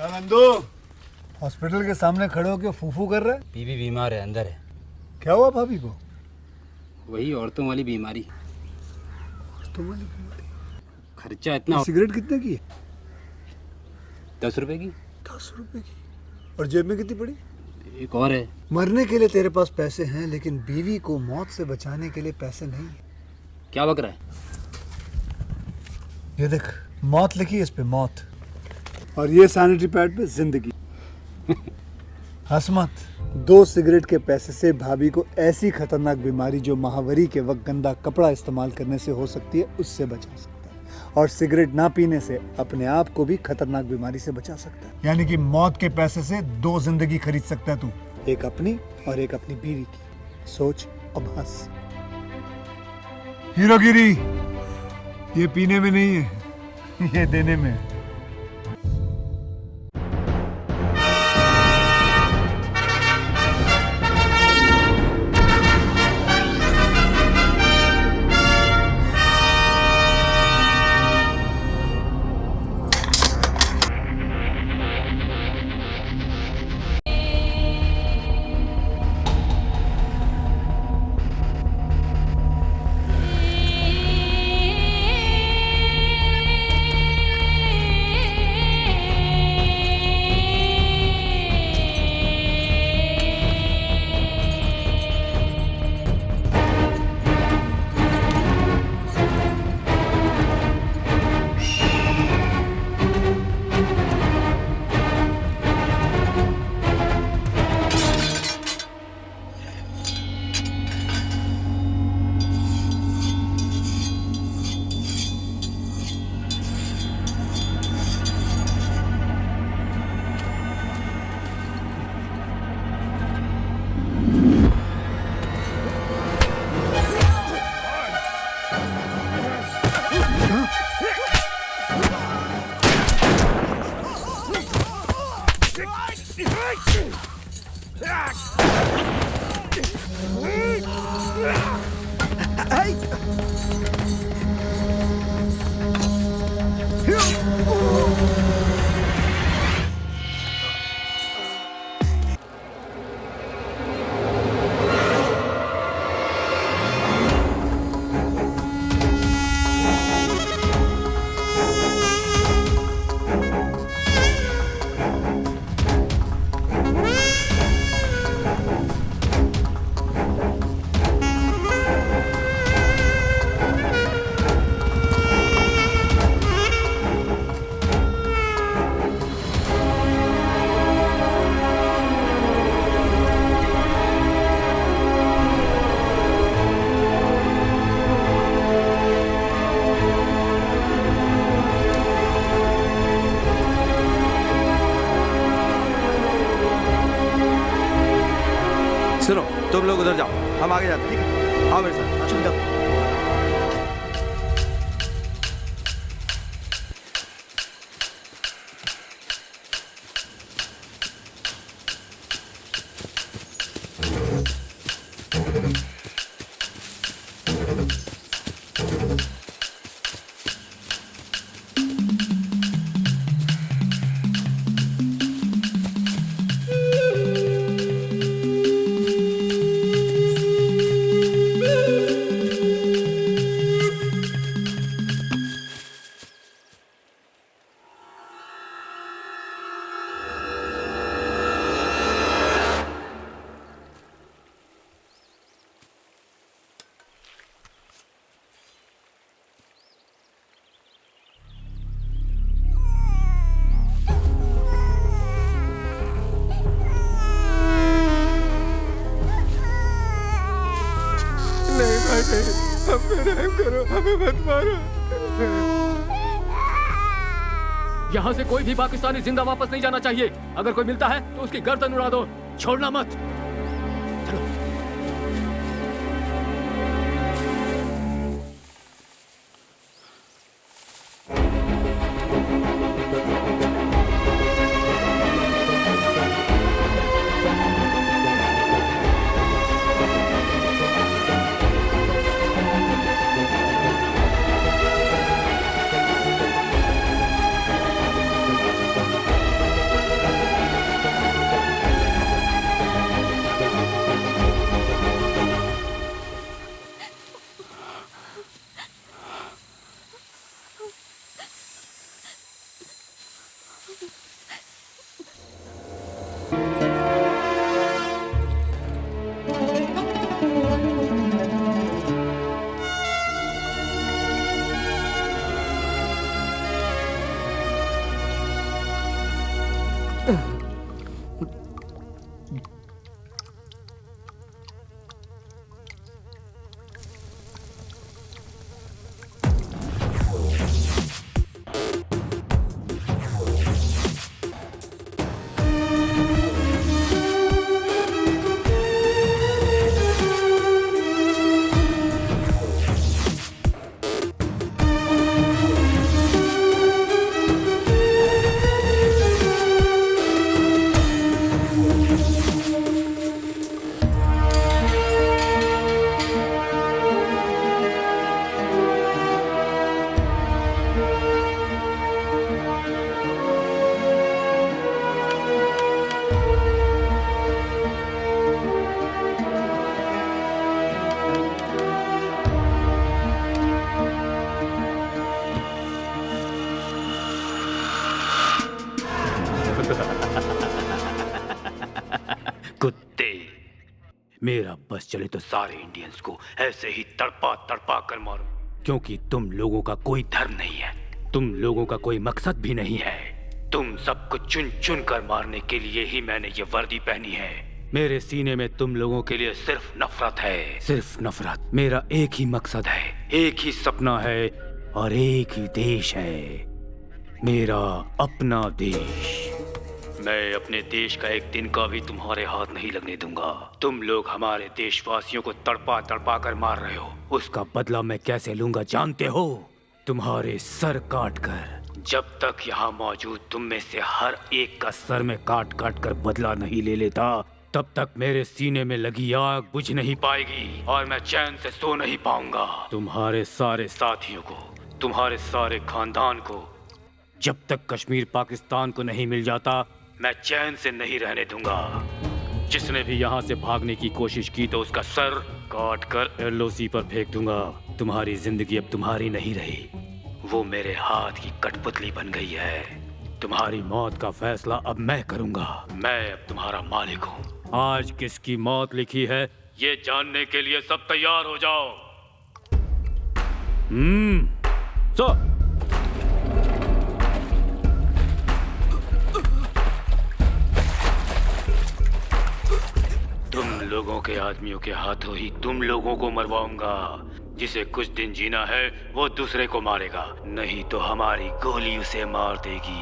Nandu hospital के सामने खड़े होकर फूफू कर रहा है। बीवी बीमार है, अंदर है। क्या हुआ भाभी को? वही औरतों वाली बीमारी। खर्चा इतना। सिगरेट कितने की है? 10 रुपए की। 10 रुपए की। और जेब में कितनी पड़ी? एक और है। मरने के लिए तेरे पास पैसे हैं, लेकिन बीवी को मौत से बचाने के लिए पैसे नहीं है। क्या बक रहा है? ये देख, मौत लिखी है इस पे, मौत। और ये सैनिटरी पैड पे जिंदगी। हंस मत। 2 सिगरेट के पैसे से भाभी को ऐसी खतरनाक बीमारी जो महावरी के वक्त गंदा कपड़ा इस्तेमाल करने से हो सकती है, उससे बचा सकता है। और सिगरेट ना पीने से अपने आप को भी खतरनाक बीमारी से बचा सकता है। यानी कि मौत के पैसे से 2 जिंदगी खरीद सकता है तू, एक अपनी और एक अपनी बीवी की। सोच अब हंस। हीरोगिरी ये पीने में नहीं है, ये देने में है। सुनो, तुम लोग उधर जाओ, हम आगे जाते हैं। आओ मेरे साथ। चल जाओ। हम पे रहम करो, हमें मत मारो। यहाँ से कोई भी पाकिस्तानी जिंदा वापस नहीं जाना चाहिए। अगर कोई मिलता है तो उसकी गर्दन उड़ा दो, छोड़ना मत। चलो। कुत्ते, मेरा बस चले तो सारे इंडियंस को ऐसे ही तड़पा तड़पा कर मारो, क्योंकि तुम लोगों का कोई धर्म नहीं है, तुम लोगों का कोई मकसद भी नहीं है। तुम सबको चुन चुन कर मारने के लिए ही मैंने ये वर्दी पहनी है। मेरे सीने में तुम लोगों के लिए सिर्फ नफरत है, सिर्फ नफरत। मेरा एक ही मकसद है, एक ही सपना है और एक ही देश है, मेरा अपना देश। मैं अपने देश का एक दिन का भी तुम्हारे हाथ नहीं लगने दूंगा। तुम लोग हमारे देशवासियों को तड़पा तड़पा कर मार रहे हो, उसका बदला मैं कैसे लूंगा जानते हो? तुम्हारे सर काट कर। जब तक यहाँ मौजूद तुम में से हर एक का सर में काट काट कर बदला नहीं ले लेता, तब तक मेरे सीने में लगी आग बुझ नहीं पाएगी और मैं चैन से सो नहीं पाऊंगा। तुम्हारे सारे साथियों को, तुम्हारे सारे खानदान को जब तक कश्मीर पाकिस्तान को नहीं मिल जाता, मैं चैन से नहीं रहने दूंगा। जिसने भी यहाँ से भागने की कोशिश की तो उसका सर काट कर एलओसी पर फेंक दूंगा। तुम्हारी जिंदगी अब तुम्हारी नहीं रही, वो मेरे हाथ की कठपुतली बन गई है। तुम्हारी मौत का फैसला अब मैं करूंगा। मैं अब तुम्हारा मालिक हूँ। आज किसकी मौत लिखी है ये जानने के लिए सब तैयार हो जाओ। सो तुम लोगों के आदमियों के हाथों ही तुम लोगों को मरवाऊंगा। जिसे कुछ दिन जीना है वो दूसरे को मारेगा, नहीं तो हमारी गोली उसे मार देगी।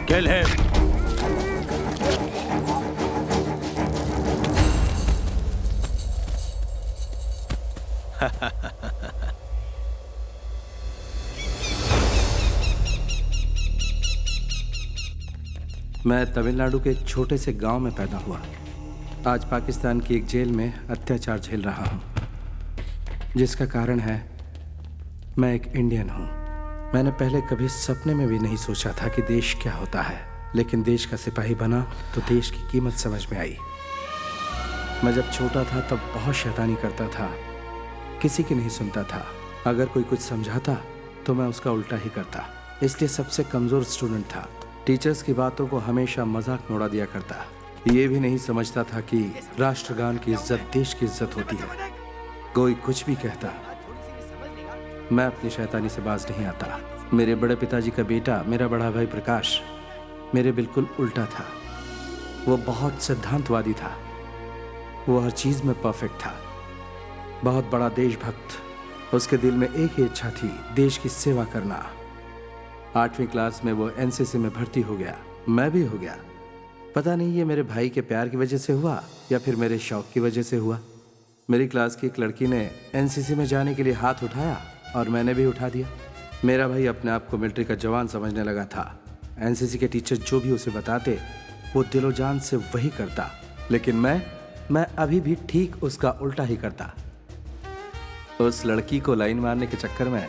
Kill him! मैं तमिलनाडु के एक छोटे से गांव में पैदा हुआ। आज पाकिस्तान की एक जेल में अत्याचार झेल रहा हूं, जिसका कारण है मैं एक इंडियन हूं। मैंने पहले कभी सपने में भी नहीं सोचा था कि देश क्या होता है, लेकिन देश का सिपाही बना तो देश की कीमत समझ में आई। मैं जब छोटा था तब बहुत शैतानी करता था, किसी की नहीं सुनता था। अगर कोई कुछ समझाता तो मैं उसका उल्टा ही करता, इसलिए सबसे कमज़ोर स्टूडेंट था। टीचर्स की बातों को हमेशा मजाक में उड़ा दिया करता। ये भी नहीं समझता था कि राष्ट्रगान की इज्जत देश की इज्जत होती है। कोई कुछ भी कहता, मैं अपनी शैतानी से बाज नहीं आता। मेरे बड़े पिताजी का बेटा, मेरा बड़ा भाई प्रकाश, मेरे बिल्कुल उल्टा था। वो बहुत सिद्धांतवादी था। वो हर चीज में परफेक्ट था। बहुत बड़ा देशभक्त। उसके दिल में एक ही इच्छा थी, देश की सेवा करना। 8वीं क्लास में वो एनसीसी में भर्ती हो गया। मैं भी हो गया। पता नहीं ये मेरे भाई के प्यार की वजह से हुआ या फिर मेरे शौक की वजह से हुआ। मेरी क्लास की एक लड़की ने एनसीसी में जाने के लिए हाथ उठाया और मैंने भी उठा दिया। मेरा भाई अपने आप को मिलिट्री का जवान समझने लगा था। एनसीसी के टीचर जो भी उसे बताते वो दिलो जान से वही करता, लेकिन मैं अभी भी ठीक उसका उल्टा ही करता। उस लड़की को लाइन मारने के चक्कर में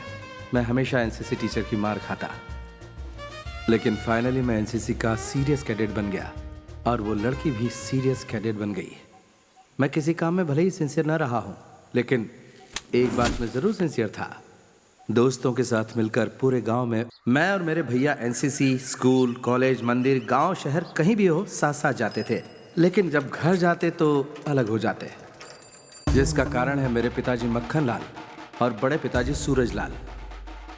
मैं हमेशा एनसीसी टीचर की मार खाता। लेकिन फाइनली मैं एनसीसी का सीरियस कैडेट बन गया और वो लड़की भी सीरियस कैडेट बन गई। मैं किसी काम में भले ही सिंसियर ना रहा हूं, लेकिन एक बात में जरूर सिंसियर था। दोस्तों के साथ मिलकर पूरे गांव में मैं और मेरे भैया एनसीसी, स्कूल, कॉलेज, मंदिर, गांव, शहर कहीं भी हो साथ साथ जाते थे। लेकिन जब घर जाते तो अलग हो जाते, जिसका कारण है मेरे पिताजी मक्खन लाल और बड़े पिताजी सूरज लाल।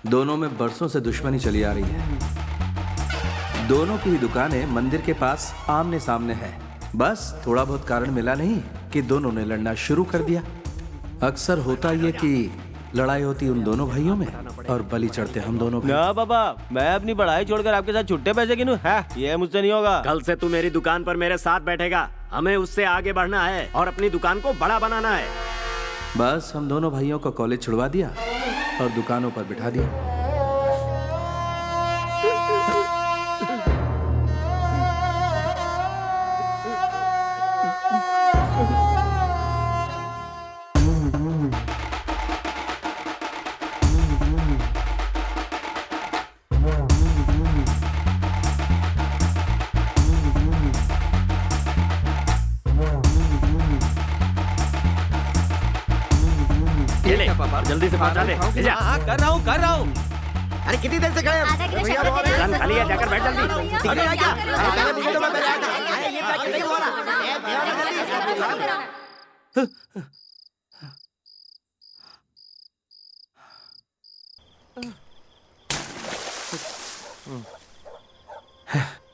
दोनों में बरसों से दुश्मनी चली आ रही है। दोनों की ही दुकानें मंदिर के पास आमने सामने है। बस थोड़ा बहुत कारण मिला नहीं कि दोनों ने लड़ना शुरू कर दिया। अक्सर होता ये कि लड़ाई होती उन दोनों भाइयों में और बलि चढ़ते हम दोनों पे। ना बाबा, मैं अपनी पढ़ाई छोड़कर आपके साथ छुट्टे पैसे गिनूं? है ये मुझसे नहीं होगा। कल से तू मेरी दुकान पर मेरे साथ बैठेगा। हमें उससे आगे बढ़ना है और अपनी दुकान को बड़ा बनाना है। बस हम दोनों भाइयों को कॉलेज छुड़वा दिया और दुकानों पर बिठा दिया। जल्दी से पहुंचा दे। ले जा। कर रहा हूँ। अरे कितनी देर से खड़े हैं? दुकान खाली है, जाकर बैठ जल्दी।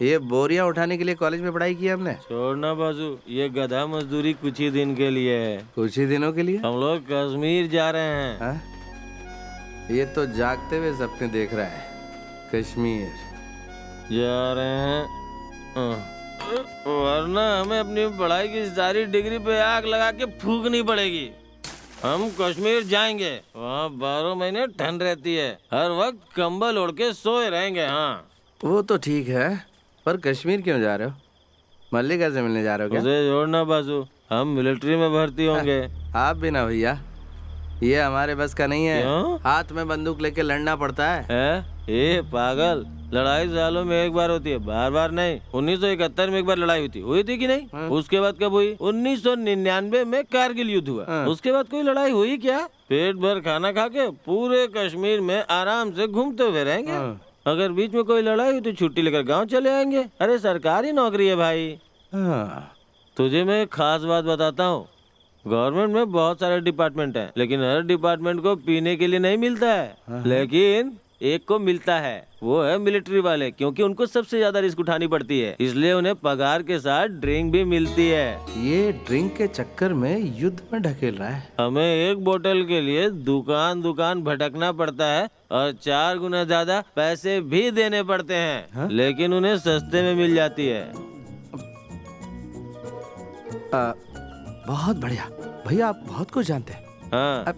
ये बोरियां उठाने के लिए कॉलेज में पढ़ाई की हमने। छोड़ना बाजू, ये गधा मजदूरी कुछ ही दिन के लिए है। कुछ ही दिनों के लिए हम लोग कश्मीर जा रहे हैं। हा? ये तो जागते हुए सपने देख रहा है। कश्मीर जा रहे हैं, वरना हमें अपनी पढ़ाई की सारी डिग्री पे आग लगा के फूकनी पड़ेगी। हम कश्मीर जाएंगे, वहाँ 12 महीने ठंड रहती है, हर वक्त कंबल ओढ़ के सोए रहेंगे। हाँ वो तो ठीक है, पर कश्मीर क्यों जा रहे हो? मल्लिका से मिलने जा रहे हो क्या? उसे जोड़ना बाजू, हम मिलिट्री में भर्ती होंगे। आप भी ना भैया, ये हमारे बस का नहीं है। क्यों? हाथ में बंदूक लेके लड़ना पड़ता है। ए पागल, लड़ाई सालों में एक बार होती है, बार बार नहीं। 1971 में एक बार लड़ाई हुई थी कि नहीं? उसके बाद कब हुई? 1999 में कारगिल युद्ध हुआ। उसके बाद कोई लड़ाई हुई क्या? पेट भर खाना खा के पूरे कश्मीर में आराम से घूमते हुए रहेंगे। अगर बीच में कोई लड़ाई हुई तो छुट्टी लेकर गांव चले आएंगे। अरे सरकारी नौकरी है भाई। तुझे मैं एक खास बात बताता हूँ, गवर्नमेंट में बहुत सारे डिपार्टमेंट हैं, लेकिन हर डिपार्टमेंट को पीने के लिए नहीं मिलता है। लेकिन एक को मिलता है, वो है मिलिट्री वाले, क्योंकि उनको सबसे ज्यादा रिस्क उठानी पड़ती है, इसलिए उन्हें पगार के साथ ड्रिंक भी मिलती है। ये ड्रिंक के चक्कर में युद्ध में ढकेल रहा है। हमें एक बोतल के लिए दुकान दुकान भटकना पड़ता है और 4 गुना ज्यादा पैसे भी देने पड़ते हैं। लेकिन उन्हें सस्ते में मिल जाती है। बहुत बढ़िया भैया, आप बहुत कुछ जानते हैं। हाँ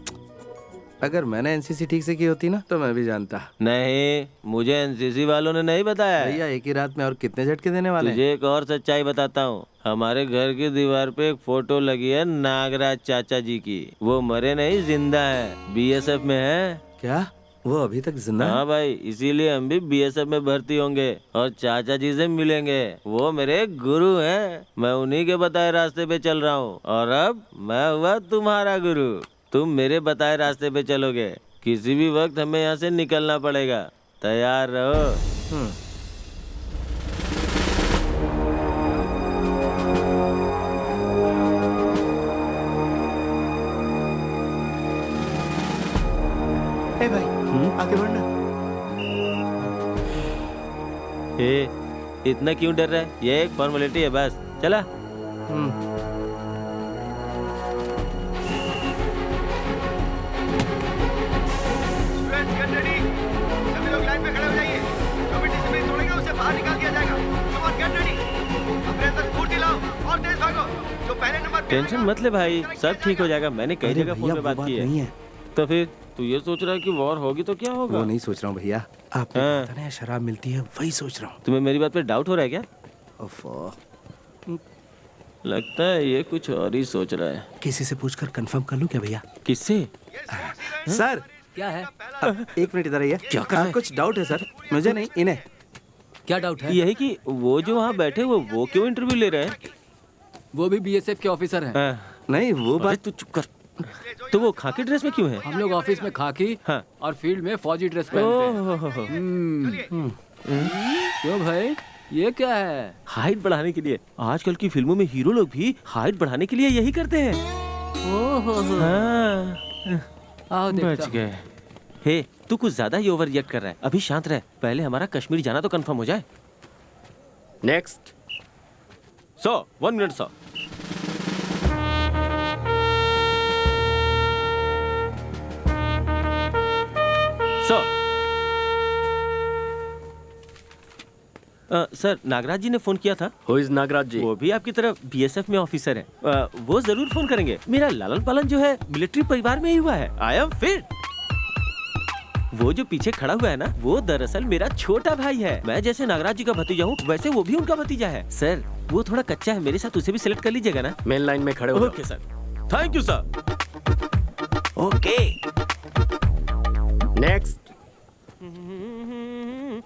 अगर मैंने एनसीसी ठीक से की होती ना तो मैं भी जानता। नहीं, मुझे एनसीसी वालों ने नहीं बताया। भैया एक ही रात में और कितने झटके देने वाले? तुझे एक और सच्चाई बताता हूँ। हमारे घर की दीवार पे एक फोटो लगी है नागराज चाचा जी की। वो मरे नहीं, जिंदा है, बीएसएफ में है। क्या वो अभी तक जिंदा है? हाँ भाई, इसीलिए हम भी बीएसएफ में भर्ती होंगे और चाचा जी से मिलेंगे। वो मेरे गुरु हैं, मैं उन्हीं के बताए रास्ते पे चल रहा हूँ और अब मैं हुआ तुम्हारा गुरु। तुम मेरे बताए रास्ते पे चलोगे, किसी भी वक्त हमें यहाँ से निकलना पड़ेगा, तैयार रहो। भाई आगे बढ़ना। इतना क्यों डर रहा है? ये एक फॉर्मेलिटी है बस। चला। सभी लोग लाइन में खड़े हो जाइए। जो भी डिसिप्लिन तोड़ेगा उसे बाहर निकाल दिया जाएगा। Come on, get ready। अपने अंदर स्फूर्ति लाओ और तेज भागो। जो पहले नंबर पे टेंशन मत ले भाई, सब ठीक हो जाएगा। मैंने कई जगह फोन पे बात की है। तो फिर तू ये सोच रहा है कि वॉर होगी तो क्या होगा? वो नहीं सोच रहा हूँ भैया, आपको पता नहीं शराब मिलती है, वही सोच रहा हूँ। तुम्हें मेरी बात पे डाउट हो रहा है क्या? ओफो, लगता है ये कुछ और ही सोच रहा है। किसी से पूछकर कंफर्म कर लूँ क्या भैया? किससे? सर क्या है? एक मिनट इधर आइए। क्या कर रहे हैं? कुछ डाउट है सर, मुझे नहीं इन्हें। क्या डाउट है? यही कि वो जो वहाँ बैठे वो क्यों इंटरव्यू ले रहे हैं? वो भी बीएसएफ के ऑफिसर हैं। नहीं वो अरे बात। तू चुप कर। तो वो खाकी ड्रेस में क्यों है? हम लोग ऑफिस में खाकी हाँ। और फील्ड में फौजी ड्रेस पहनते हैं। ओह, क्यों भाई, ये क्या है? हाइट बढ़ाने के लिए। आजकल की फिल्मों में हीरो लोग भी हाइट बढ़ाने के लिए यही करते हैं। ओहो, हाँ, आओ बच देखता हूँ। गए। हे, तू कुछ ज्यादा ही ओवर रिएक्ट कर रहा है। अभी शांत रह, पहले हमारा कश्मीर जाना तो कंफर्म हो जाए। नेक्स्ट। 1 मिनट 100। सर, नागराज जी ने फोन किया था। हु इज नागराज जी? वो भी आपकी तरफ बीएसएफ में ऑफिसर है। वो जरूर फोन करेंगे। मेरा लालन पालन जो है मिलिट्री परिवार में ही हुआ है। I am fit. वो जो पीछे खड़ा हुआ है ना, वो दरअसल मेरा छोटा भाई है। मैं जैसे नागराज जी का भतीजा हूँ, वैसे वो भी उनका भतीजा है। सर, वो थोड़ा कच्चा है, मेरे साथ उसे भी सिलेक्ट कर लीजिएगा ना। मेन लाइन में खड़े हो। Okay sir, thank you sir. Okay. Next.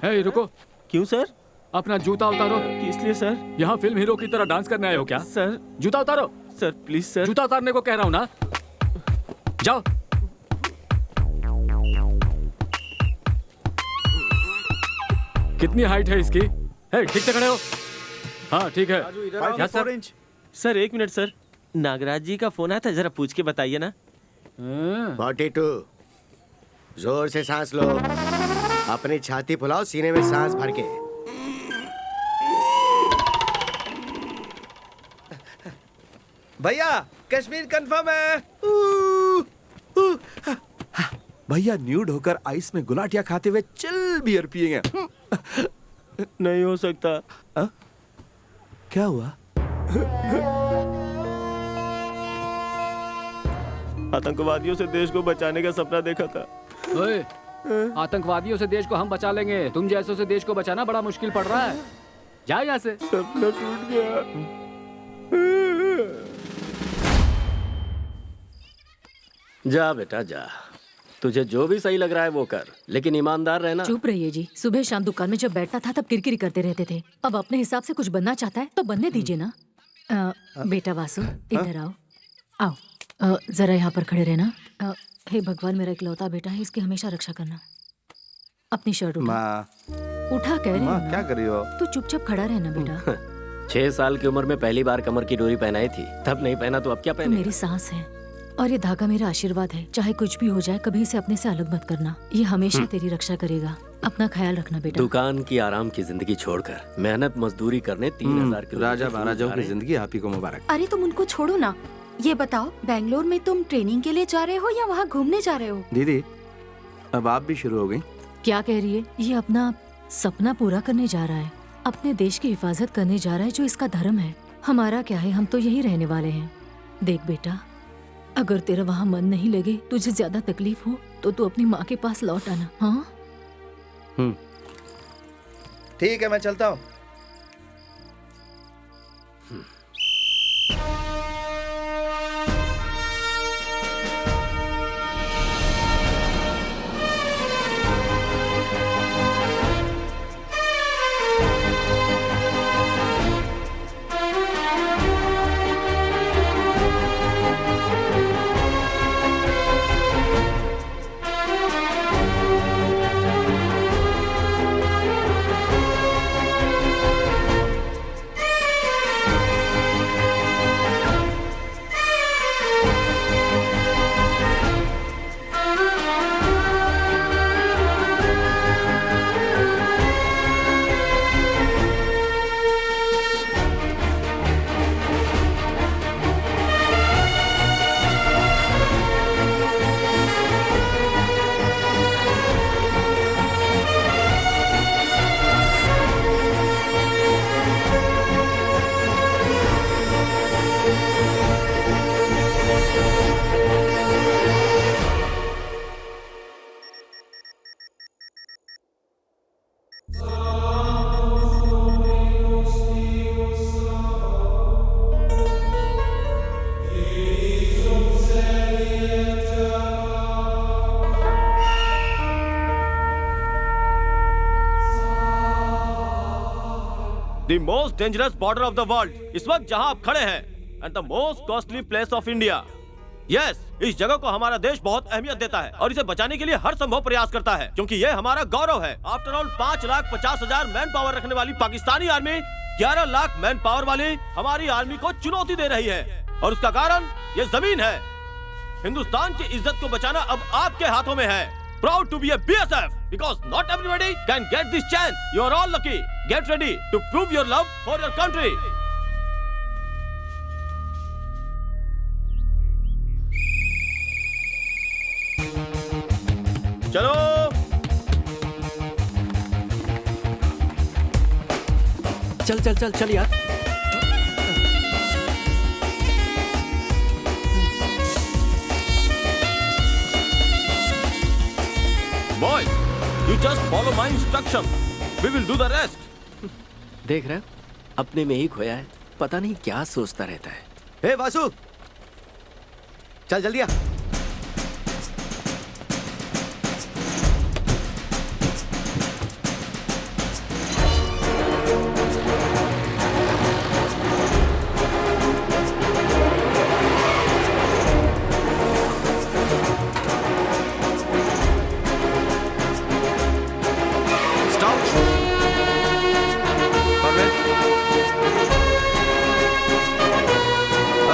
Hey, रुको। क्यों सर? अपना जूता उतारो। किस लिए सर? यहाँ फिल्म हीरो की तरह डांस करने आए हो क्या? सर, जूता उतारो। Sir please sir. जूता उतारने को कह रहा हूँ ना। जाओ। कितनी हाइट है इसकी? हे, ठीक से खड़े हो। हाँ ठीक है। Yes sir. Sir 1 minute sir, Nagaraj ji का फोन आया था, जरा पूछ के बताइए ना। 42। जोर से सांस लो। अपनी छाती फुलाओ, सीने में सांस भर के। भैया कश्मीर कंफर्म है। भैया न्यूड होकर आइस में गुलाटिया खाते हुए चिल बियर पिएंगे। नहीं हो सकता। क्या हुआ? आतंकवादियों से देश को बचाने का सपना देखा था। ओए, आतंकवादियों से देश को हम बचा लेंगे, तुम जैसों से देश को बचाना बड़ा मुश्किल पड़ रहा है। जा यहाँ से। सपना टूट गया। जा बेटा जा, तुझे जो भी सही लग रहा है वो कर, लेकिन ईमानदार रहना। चुप रहिए जी। सुबह शाम दुकान में जब बैठता था तब किरकिरी करते रहते थे। अब अपने हिसाब से कुछ बनना चाहता है तो बनने दीजिए ना। बेटा वासु, इधर आओ। आओ, जरा यहाँ पर खड़े रहना। हे भगवान, मेरा इकलौता बेटा है, इसकी हमेशा रक्षा करना। अपनी शर्ट उठा। उठा कह रही हूँ। क्या कर रही हो? तू चुपचाप खड़ा रहना बेटा। 6 साल की उम्र में पहली बार कमर की डोरी पहनाई थी, तब नहीं पहना तो अब क्या तू पहने? मेरी सांस है और ये धागा मेरा आशीर्वाद है। चाहे कुछ भी हो जाए, कभी इसे अपने से अलग मत करना। ये हमेशा तेरी रक्षा करेगा। अपना ख्याल रखना बेटा। दुकान की आराम की जिंदगी छोड़कर मेहनत मजदूरी करने 3000 किलोमीटर राजा महाराजाओं की जिंदगी आप ही को मुबारक। अरे तुम उनको छोड़ो ना। ये बताओ, बेंगलोर में तुम ट्रेनिंग के लिए जा रहे हो या वहाँ घूमने जा रहे हो? दीदी अब आप भी शुरू हो गई। क्या कह रही है? ये अपना सपना पूरा करने जा रहा है, अपने देश की हिफाजत करने जा रहा है, जो इसका धर्म है। हमारा क्या है, हम तो यही रहने वाले हैं। देख बेटा, अगर तेरा वहाँ मन नहीं लगे, तुझे ज्यादा तकलीफ हो, तो तू अपनी माँ के पास लौट आना। हाँ ठीक है, मैं चलता हूँ। The most dangerous border of the world, इस वक्त जहां आप खड़े हैं, and the most costly place of India. Yes, इस जगह को हमारा देश बहुत अहमियत देता है और इसे बचाने के लिए हर संभव प्रयास करता है, क्योंकि ये हमारा गौरव है। आफ्टर ऑल 5,50,000 मैन पावर रखने वाली Pakistani army 11 lakh man power वाली हमारी आर्मी को चुनौती दे रही है, और उसका कारण ये जमीन है। हिंदुस्तान की इज्जत को बचाना अब आपके हाथों में है। Proud to be a BSF because not everybody can get this chance. You are all lucky. Get ready to prove your love for your country. चलो चल चल चल चल यार। Boys, you just follow my instruction. We will do the rest. देख रहे हो? अपने में ही खोया है, पता नहीं क्या सोचता रहता है। हे वासु, चल जल्दी आ।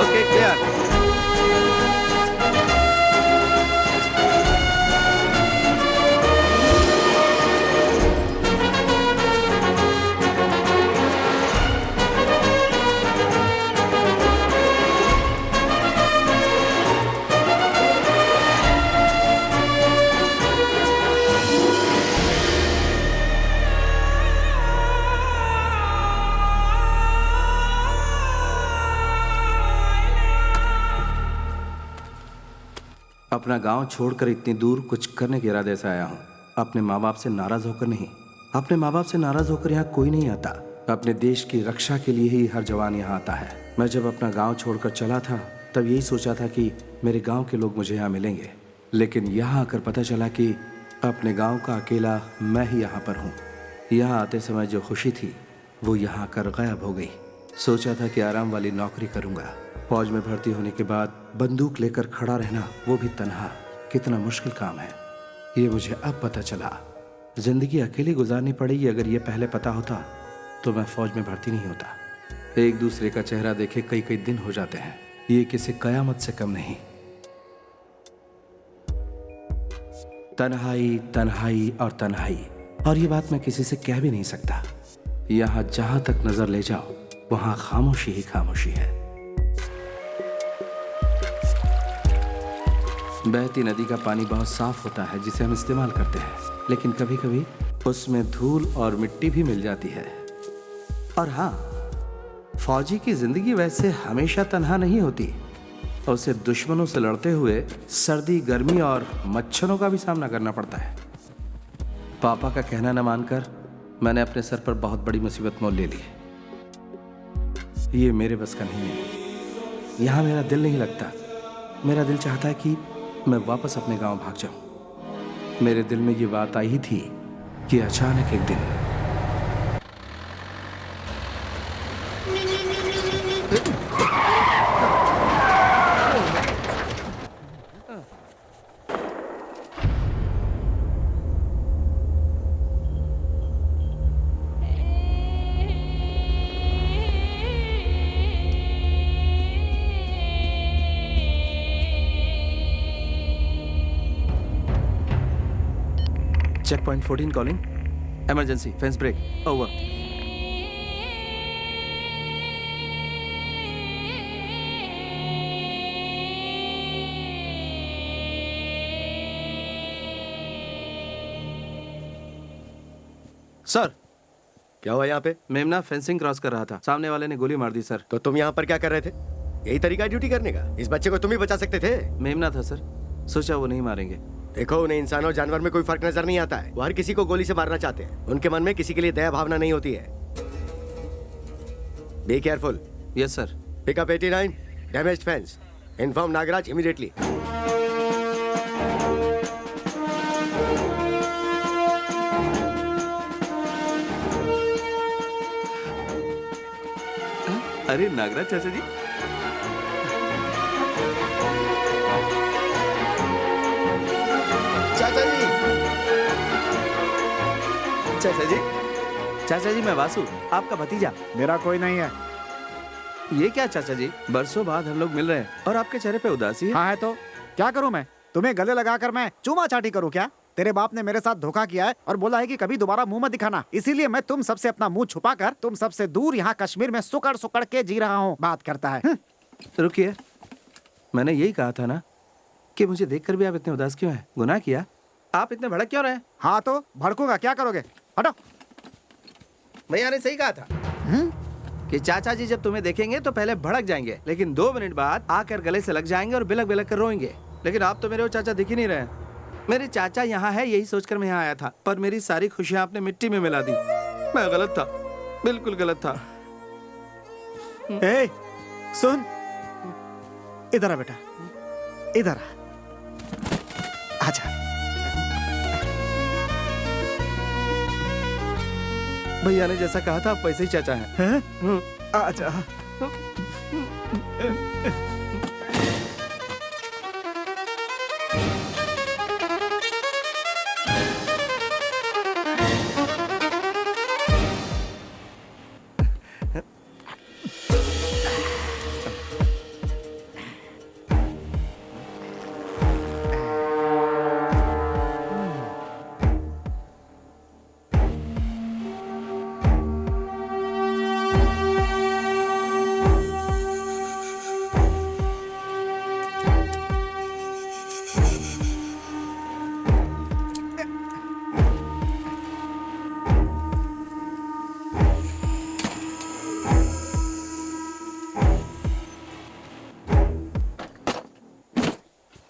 Okay, clear. अपना गांव छोड़कर इतनी दूर कुछ करने के इरादे से आया हूँ। अपने माँ बाप से नाराज होकर नहीं। अपने माँ बाप से नाराज होकर यहाँ कोई नहीं आता। अपने देश की रक्षा के लिए ही हर जवान यहाँ आता है। मैं जब अपना गांव छोड़कर चला था तब यही सोचा था कि मेरे गांव के लोग मुझे यहाँ मिलेंगे, लेकिन यहाँ आकर पता चला कि अपने गांव का अकेला मैं ही यहाँ पर हूँ। यहाँ आते समय जो खुशी थी वो यहाँ आकर गायब हो गई। सोचा था कि आराम वाली नौकरी करूँगा। फौज में भर्ती होने के बाद बंदूक लेकर खड़ा रहना, वो भी तन्हा, कितना मुश्किल काम है ये मुझे अब पता चला। जिंदगी अकेली गुजारनी पड़ेगी। अगर ये पहले पता होता तो मैं फौज में भर्ती नहीं होता। एक दूसरे का चेहरा देखे कई कई दिन हो जाते हैं, ये किसी कयामत से कम नहीं। तन्हाई, तन्हाई और तन्हाई, और ये बात मैं किसी से कह भी नहीं सकता। यहाँ जहां तक नजर ले जाओ वहां खामोशी ही खामोशी है। बहती नदी का पानी बहुत साफ होता है जिसे हम इस्तेमाल करते हैं, लेकिन कभी कभी उसमें धूल और मिट्टी भी मिल जाती है। और हाँ, फौजी की जिंदगी वैसे हमेशा तन्हा नहीं होती। उसे दुश्मनों से लड़ते हुए सर्दी, गर्मी और मच्छरों का भी सामना करना पड़ता है। पापा का कहना न मानकर मैंने अपने सर पर बहुत बड़ी मुसीबत मोल ले ली। ये मेरे बस का नहीं है। यहाँ मेरा दिल नहीं लगता। मेरा दिल चाहता है कि मैं वापस अपने गांव भाग जाऊं। मेरे दिल में ये बात आई ही थी कि अचानक एक दिन checkpoint 14 calling, emergency, fence break, over. Sir, क्या हुआ यहाँ पे? मेमना फेंसिंग क्रॉस कर रहा था, सामने वाले ने गोली मार दी सर। तो तुम यहाँ पर क्या कर रहे थे? यही तरीका है ड्यूटी करने का? इस बच्चे को तुम ही बचा सकते थे। मेमना था सर, सोचा वो नहीं मारेंगे। देखो, उन्हें इंसान और जानवर में कोई फर्क नजर नहीं आता है। वो हर किसी को गोली से मारना चाहते हैं। उनके मन में किसी के लिए दया भावना नहीं होती है। Be careful. Yes sir. Pickup 89, damaged fence. Inform Nagaraj immediately. अरे नागराज चाचा जी, चाचा जी, चाचा जी, चाचा जी, मैं वासु, आपका भतीजा। मेरा कोई नहीं है। ये क्या चाचा जी, बरसों बाद हम लोग मिल रहे हैं और आपके चेहरे पे उदासी है। हाँ है तो क्या करूं मैं? तुम्हें गले लगाकर मैं चूमा चाटी करूं क्या? तेरे बाप ने मेरे साथ धोखा किया है और बोला है कि कभी दोबारा मुंह मत दिखाना। इसीलिए मैं तुम सबसे अपना मुंह छुपाकर तुम सबसे दूर यहाँ कश्मीर में सुकड़ सुकड़ के जी रहा हूँ। बात करता है। रुकिए, मैंने यही कहा था ना कि मुझे देखकर भी आप इतने उदास क्यों हैं? गुनाह किया? आप इतने भड़क क्यों रहे? हाँ तो भड़कूंगा, क्या करोगे? हटो। भैया ने सही कहा था कि चाचा जी जब तुम्हें देखेंगे तो पहले भड़क जाएंगे, लेकिन 2 मिनट बाद आकर गले से लग जाएंगे और बिलक बिलक कर रोएंगे। लेकिन आप तो मेरे वो चाचा दिख ही नहीं रहे। मेरे चाचा यहाँ है यही सोचकर मैं यहाँ आया था, पर मेरी सारी खुशियाँ आपने मिट्टी में मिला दी। मैं गलत था, बिल्कुल गलत था। ए, सुन, इधर आ बेटा, इधर आ, आजा। भैया ने जैसा कहा था आप वैसे ही चाचा हैं। आजा।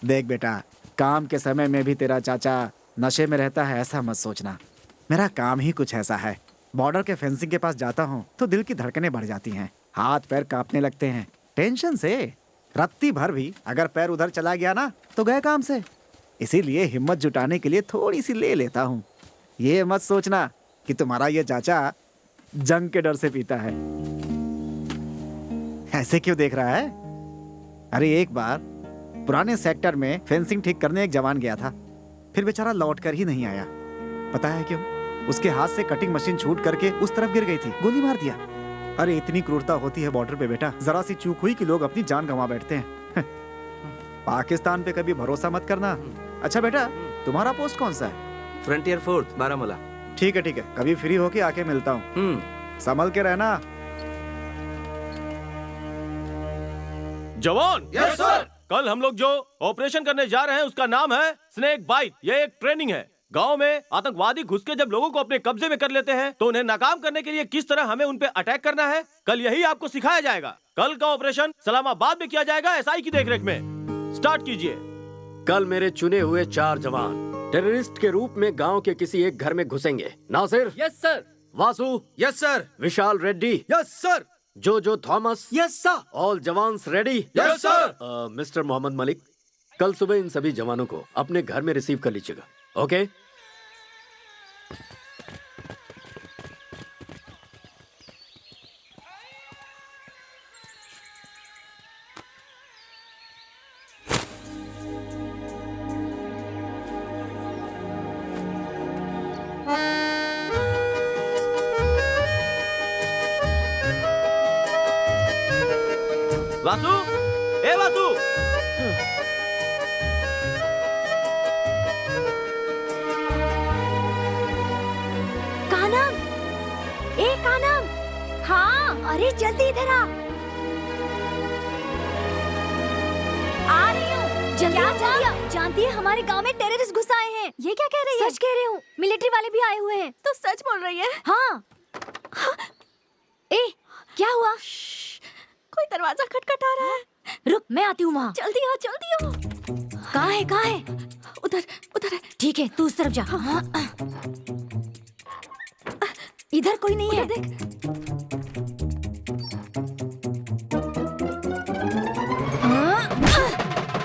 देख बेटा, काम के समय में भी तेरा चाचा नशे में रहता है ऐसा मत सोचना। मेरा काम ही कुछ ऐसा है। बॉर्डर के फेंसिंग के पास जाता हूँ तो दिल की धड़कनें बढ़ जाती हैं, हाथ पैर कांपने लगते हैं टेंशन से। रत्ती भर भी अगर पैर उधर चला गया ना तो गए काम से। इसीलिए हिम्मत जुटाने के लिए थोड़ी सी ले लेता हूँ। ये मत सोचना कि तुम्हारा ये चाचा जंग के डर से पीता है। ऐसे क्यों देख रहा है? अरे एक बार पुराने सेक्टर में फेंसिंग ठीक करने एक जवान गया था, फिर बेचारा लौट कर ही नहीं आया। पता है क्यों? उसके हाथ से कटिंग मशीन छूट करके उस तरफ गिर गई थी, गोली मार दिया। अरे इतनी क्रूरता होती है बॉर्डर पे बेटा, जरा सी चूक हुई कि लोग अपनी जान गंवा बैठते हैं। पाकिस्तान पे कभी भरोसा मत करना। अच्छा बेटा, तुम्हारा पोस्ट कौन सा है? Frontier force, Baramulla. ठीक है, कभी फ्री होके आके मिलता हूँ। संभल के रहना। जवान। Yes sir. कल हम लोग जो ऑपरेशन करने जा रहे हैं उसका नाम है स्नेक बाइट। ये एक ट्रेनिंग है। गांव में आतंकवादी घुस के जब लोगों को अपने कब्जे में कर लेते हैं तो उन्हें नाकाम करने के लिए किस तरह हमें उन पे अटैक करना है, कल यही आपको सिखाया जाएगा। कल का ऑपरेशन सलामाबाद में किया जाएगा, एसआई की देखरेख में। स्टार्ट कीजिए। कल मेरे चुने हुए 4 जवान टेररिस्ट के रूप में गांव के किसी एक घर में घुसेंगे। Nasir. Yes sir. Vasu. Yes sir. Vishal Reddy. Yes sir. Joe Thomas. Yes sir. All jawans ready. Yes sir. Mister Mohammad Malik, कल सुबह इन सभी जवानों को अपने घर में रिसीव कर लीजिएगा। ओके? वासु, ए वासु। कानम, ए कानम, हाँ, अरे जल्दी इधर आ रही हूँ। जल्दी। जानती है हमारे गांव में टेररिस्ट घुस आए हैं। ये क्या कह रही है? सच कह रही हूँ, मिलिट्री वाले भी आए हुए हैं। तो सच बोल रही है? हाँ। ए, क्या हुआ? कोई दरवाजा खटखटा रहा है। रुक, मैं आती हूँ वहाँ। जल्दी आओ, जल्दी आओ। कहाँ है? उधर है। ठीक है, तू उस तरफ जा। हाँ। इधर कोई नहीं है। देख।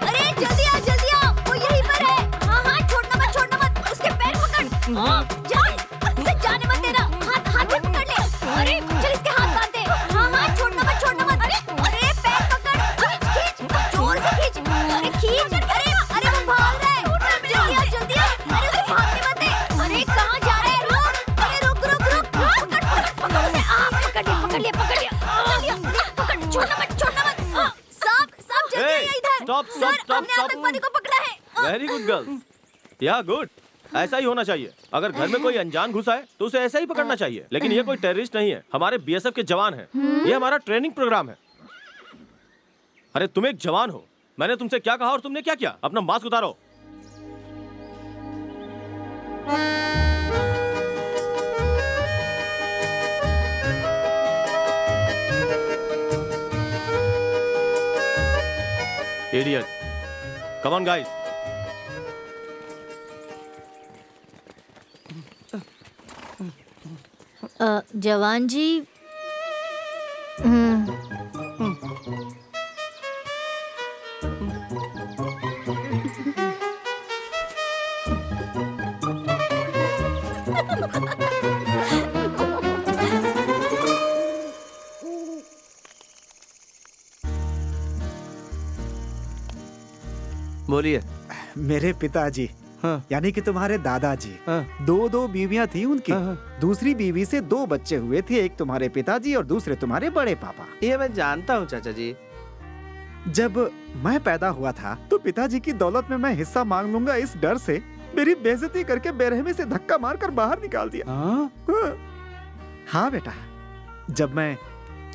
अरे जल्दी आओ, वो यहीं पर है। हाँ, छोड़ना मत, उसके पैर पकड़। जाने मत देना। हाथ में पकड़ ले। अरे चल, इसके हाथ बांध दे। हाँ, छोड़ना मत। स्टॉप सर, हमने आतंकवादी को पकड़ा है। वेरी गुड गर्ल, या गुड, ऐसा ही होना चाहिए। अगर घर में कोई अनजान घुसा है तो उसे ऐसा ही पकड़ना चाहिए। लेकिन ये कोई टेररिस्ट नहीं है, हमारे बीएसएफ के जवान हैं। ये हमारा ट्रेनिंग प्रोग्राम है। अरे तुम एक जवान हो, मैंने तुमसे क्या कहा और तुमने क्या किया? अपना मास्क उतारो। Idiot. Come on, guys. जवान जी। बोलिए। मेरे पिताजी, हाँ। यानी कि तुम्हारे दादाजी, हाँ। दो बीवियां थी उनकी। हाँ। दूसरी बीवी से 2 बच्चे हुए थे, एक तुम्हारे पिताजी और दूसरे तुम्हारे बड़े पापा। ये मैं जानता हूँ चाचा जी। जब मैं पैदा हुआ था तो पिताजी की दौलत में मैं हिस्सा मांग लूंगा, इस डर से मेरी बेइज्जती करके बेरहमी से धक्का मारकर बाहर निकाल दिया। हाँ बेटा, जब मैं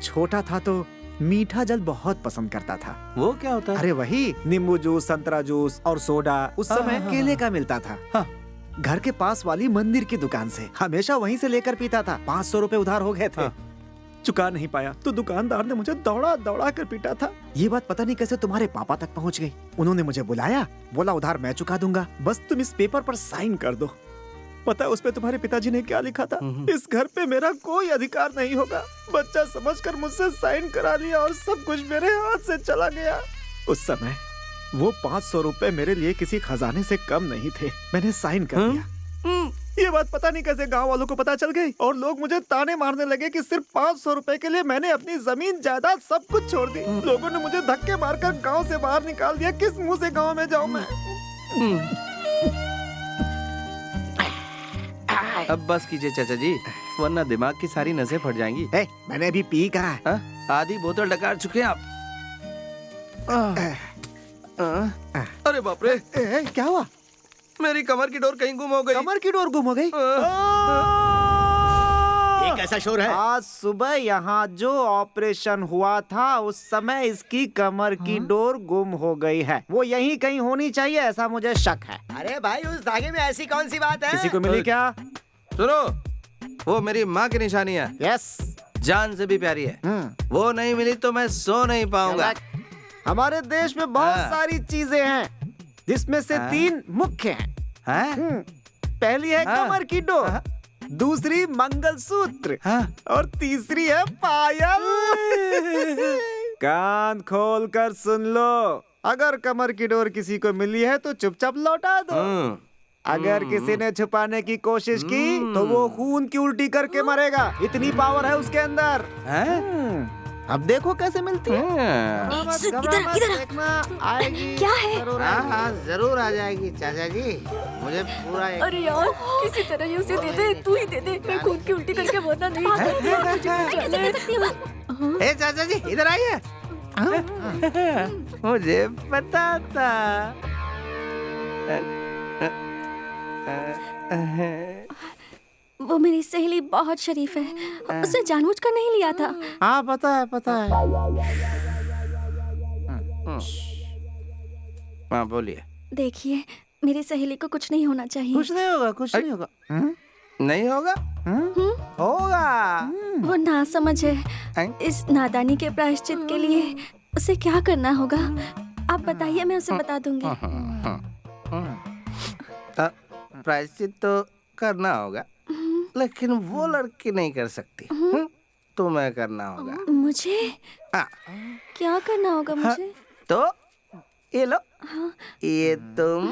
छोटा था तो मीठा जल बहुत पसंद करता था। वो क्या होता है? अरे वही नींबू जूस, संतरा जूस और सोडा। उस समय केले का मिलता था। घर के पास वाली मंदिर की दुकान से हमेशा वहीं से लेकर पीता था। 500 रुपए उधार हो गए थे। चुका नहीं पाया तो दुकानदार ने मुझे दौड़ा दौड़ा कर पीटा था। ये बात पता नहीं कैसे तुम्हारे पापा तक पहुंच गई। उन्होंने मुझे बुलाया, बोला उधार मैं चुका दूंगा, बस तुम इस पेपर पर साइन कर दो। पता है उस पे तुम्हारे पिताजी ने क्या लिखा था? इस घर पे मेरा कोई अधिकार नहीं होगा। बच्चा समझकर मुझसे साइन करा लिया और सब कुछ मेरे हाथ से चला गया। उस समय वो 500 रुपए मेरे लिए किसी खजाने से कम नहीं थे। मैंने साइन कर दिया। ये बात पता नहीं कैसे गांव वालों को पता चल गई और लोग मुझे ताने मारने लगे कि सिर्फ 500 रुपए के लिए मैंने अपनी जमीन जायदाद सब कुछ छोड़ दी। लोगों ने मुझे धक्के मारकर गांव से बाहर निकाल दिया। किस मुंह से गांव में जाऊं मैं? अब बस कीजिए चाचा जी, वरना दिमाग की सारी नसें फट जाएंगी। मैंने अभी पी कहा है। आधी बोतल डकार चुके हैं आप। अरे बाप रे, क्या हुआ? मेरी कमर की डोर कहीं गुम हो गई। कमर की डोर गुम हो गई? ये कैसा शोर है? आज सुबह यहाँ जो ऑपरेशन हुआ था उस समय इसकी कमर की डोर गुम हो गई है। वो यहीं कहीं होनी चाहिए, ऐसा मुझे शक है। अरे भाई, उस धागे में ऐसी कौन सी बात है? किसी को मिली क्या? सुनो, वो मेरी माँ की निशानी है। यस, जान से भी प्यारी है। वो नहीं मिली तो मैं सो नहीं पाऊंगा। हमारे देश में बहुत सारी चीजें हैं जिसमें से 3 मुख्य हैं। पहली है कमर की डोर, दूसरी मंगलसूत्र और तीसरी है पायल। कान खोल कर सुन लो, अगर कमर की डोर किसी को मिली है तो चुपचाप लौटा दो। अगर किसी ने छुपाने की कोशिश की तो वो खून की उल्टी करके मरेगा। इतनी पावर है उसके अंदर। अब देखो कैसे मिलती है। इधर आएगी। क्या है? जरूर आ जाएगी चाचा जी। मुझे पूरा अरे यार, किसी तरह ये उसे दे दे, तू ही दे दे। मैं खून की उल्टी करके वरना नहीं। ए चाचा जी, इधर आइए। मुझे पता था। वो मेरी सहेली बहुत शरीफ है, उसे जानबूझकर नहीं लिया था। हाँ पता है, पता है। हाँ बोलिए। देखिए, मेरी सहेली को कुछ नहीं होना चाहिए। कुछ नहीं होगा, कुछ नहीं होगा। नहीं होगा? होगा। वो नासमझ है। इस नादानी के प्रायश्चित के लिए उसे क्या करना होगा? आप बताइए, मैं उसे बता दूंगी। प्रायश्चित तो करना होगा, लेकिन वो लड़की नहीं कर सकती। तुम्हें करना होगा। मुझे? क्या करना होगा मुझे? तो ये लो, ये तुम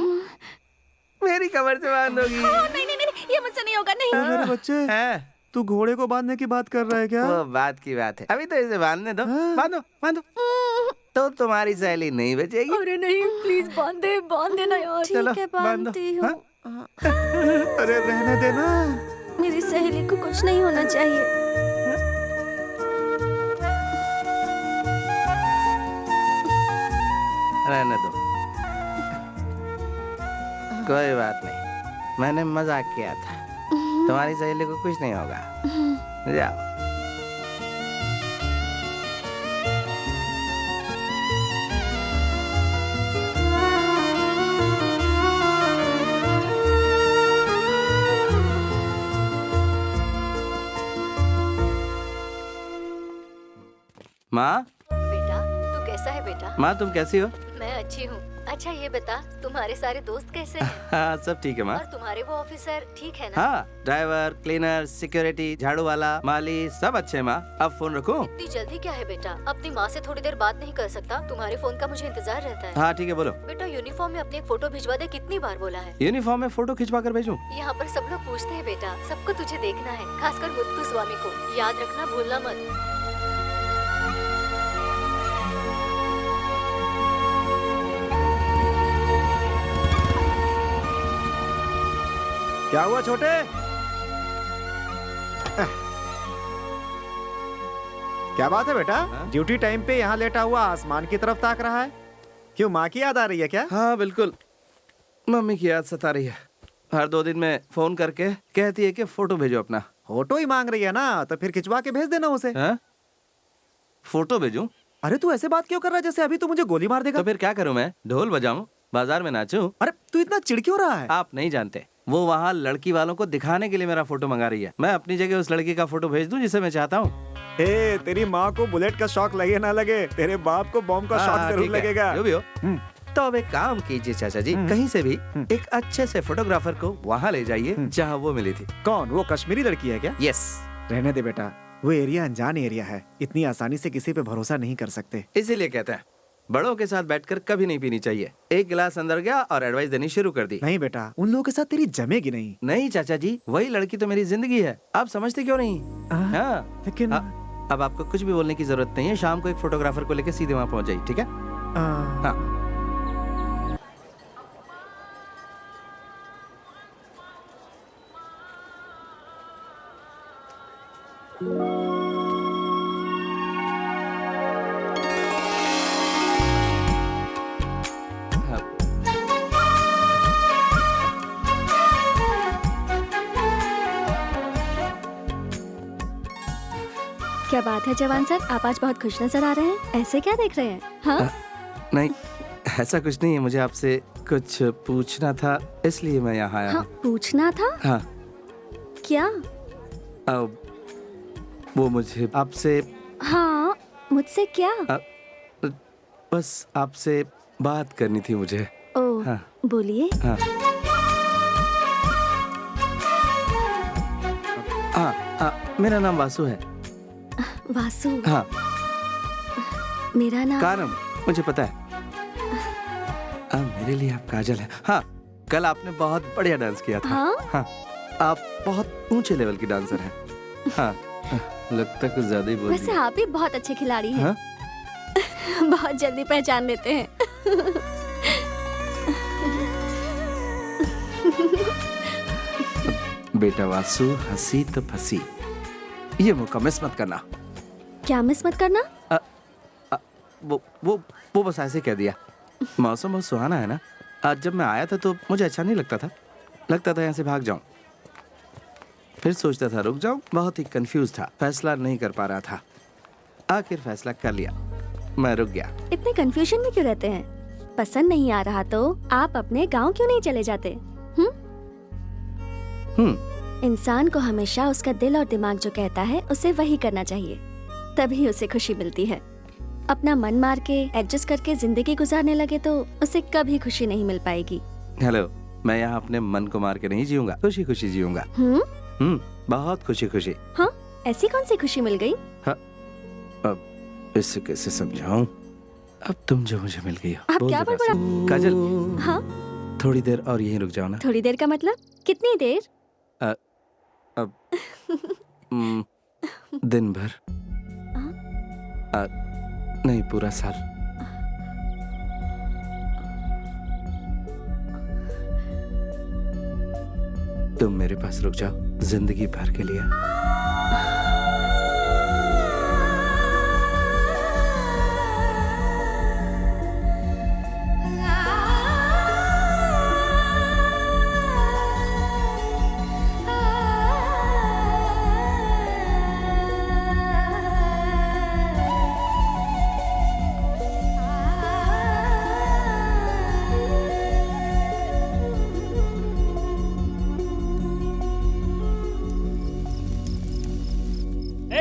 मेरी कमर से बांधोगी। नहीं नहीं नहीं, ये मुझसे नहीं होगा। नहीं। मेरे बच्चे, तू घोड़े को बांधने की बात कर रहा है क्या? वो बात की बात है, अभी तो इसे बांधने दो। बांधो बांधो, तो तुम्हारी सहेली नहीं बचेगी। अरे नहीं, प्लीज बांध देना यार। ठीक है, बांधती हूँ। अरे रहने देना। मेरी सहेली को कुछ नहीं होना चाहिए। रहने दो, कोई बात नहीं, मैंने मजाक किया था। तुम्हारी सहेली को कुछ नहीं होगा, जाओ। माँ, बेटा तू कैसा है बेटा? माँ तुम कैसी हो? मैं अच्छी हूँ। अच्छा ये बता, तुम्हारे सारे दोस्त कैसे हैं? हाँ सब ठीक है माँ। और तुम्हारे वो ऑफिसर ठीक है ना? हाँ, ड्राइवर, क्लीनर, सिक्योरिटी, झाड़ू वाला, माली सब अच्छे हैं माँ। अब फोन रखूं? इतनी जल्दी क्या है बेटा? अपनी माँ से थोड़ी देर बात नहीं कर सकता? तुम्हारे फोन का मुझे इंतजार रहता है। हाँ ठीक है, बोलो। बेटा यूनिफॉर्म में अपनी एक फोटो भिजवा दे, कितनी बार बोला है? यूनिफॉर्म में फोटो खिंचवा कर भेजूं? यहाँ पर सब लोग पूछते हैं बेटा, सबको तुझे देखना है, खासकर मुत्तु स्वामी को। याद रखना, भूलना मत। क्या हुआ छोटे? क्या बात है बेटा? ड्यूटी टाइम पे यहाँ लेटा हुआ आसमान की तरफ ताक रहा है। क्यों, माँ की याद आ रही है क्या? हाँ बिल्कुल, मम्मी की याद सता रही है। हर 2 दिन में फोन करके कहती है कि फोटो भेजो अपना। फोटो ही मांग रही है ना, तो फिर खिंचवा के भेज देना उसे। हाँ? फोटो भेजूं? अरे तू ऐसे बात क्यों कर रहा है जैसे अभी तू मुझे गोली मार देगा? तो फिर क्या करूं मैं? ढोल बजाऊं, बाजार में नाचूं? अरे तू इतना चिढ़ क्यों रहा है? आप नहीं जानते, वो वहाँ लड़की वालों को दिखाने के लिए मेरा फोटो मंगा रही है। मैं अपनी जगह उस लड़की का फोटो भेज दूं जिसे मैं चाहता हूँ। तेरी माँ को बुलेट का शौक लगे ना लगे, तेरे बाप को बॉम्ब का शौक जरूर लगेगा। जो भी हो, तो अब एक काम कीजिए चाचा जी, कहीं से भी एक अच्छे से फोटोग्राफर को वहाँ ले जाइए जहाँ वो मिली थी। कौन? वो कश्मीरी लड़की है क्या? यस। रहने दे बेटा, वो एरिया अनजान एरिया है, इतनी आसानी से किसी पे भरोसा नहीं कर सकते। इसीलिए कहते हैं बड़ों के साथ बैठकर कभी नहीं पीनी चाहिए। एक गिलास अंदर गया और एडवाइस देनी शुरू कर दी। नहीं बेटा, उन लोगों के साथ तेरी जमेगी नहीं। नहीं चाचा जी, वही लड़की तो मेरी जिंदगी है, आप समझते क्यों नहीं? हाँ, लेकिन अब आपको कुछ भी बोलने की जरूरत नहीं है। शाम को एक फोटोग्राफर को लेकर सीधे वहाँ पहुँच जाइए, ठीक है? हाँ। क्या बात है जवान सर, आप आज बहुत खुश नजर आ रहे हैं। ऐसे क्या देख रहे हैं? हाँ? नहीं, ऐसा कुछ नहीं है, मुझे आपसे कुछ पूछना था, इसलिए मैं यहाँ आया हाँ, हूँ। पूछना था? हाँ। क्या? वो मुझे आपसे। हाँ, मुझसे क्या? बस आपसे बात करनी थी मुझे। ओह, हाँ। बोलिए। हाँ। मेरा नाम वासु है। वासु? हाँ। मेरा नाम कारम, मुझे पता है। मेरे लिए आप काजल है। हाँ, कल आपने बहुत बढ़िया डांस किया था। हाँ? हाँ, आप बहुत ऊंचे लेवल की डांसर हैं। हाँ, लगता है कुछ ज्यादा ही बोल वैसे दिया। आप भी बहुत अच्छे खिलाड़ी हैं। हाँ? बहुत जल्दी पहचान लेते हैं। बेटा वासु, हंसी तो फंसी, ये मौका मिस मत करना। क्या मिस मत करना? वो बस ऐसे कह दिया। मौसम बहुत सुहाना है ना। आज जब मैं आया था तो मुझे अच्छा नहीं लगता था यहाँ से भाग जाऊं। फिर सोचता था रुक जाऊं, बहुत ही कंफ्यूज था, फैसला नहीं कर पा रहा था। आखिर फैसला कर लिया, मैं रुक गया। इतने कंफ्यूजन में क्यों रहते हैं? पसंद नहीं आ रहा तो आप अपने गांव क्यों नहीं चले जाते? इंसान को हमेशा उसका दिल और दिमाग जो कहता है उसे वही करना चाहिए, तभी उसे खुशी मिलती है। अपना मन मार के एडजस्ट करके जिंदगी गुजारने लगे तो उसे कभी खुशी नहीं मिल पाएगी। हेलो, मैं यहाँ अपने मन को मार के नहीं जीऊंगा, खुशी खुशी जीऊंगा। बहुत खुशी खुशी। हाँ, ऐसी कौन सी खुशी मिल गई? हाँ, अब इससे कैसे समझाऊं? अब तुम जो मुझे मिल गई हो। आप क्या बड़बड़ा? काजल, हाँ? थोड़ी देर और यहीं रुक जाओ ना। थोड़ी देर का मतलब? कितनी देर? अब दिन भर। नहीं, पूरा साल। तुम मेरे पास रुक जाओ जिंदगी भर के लिए।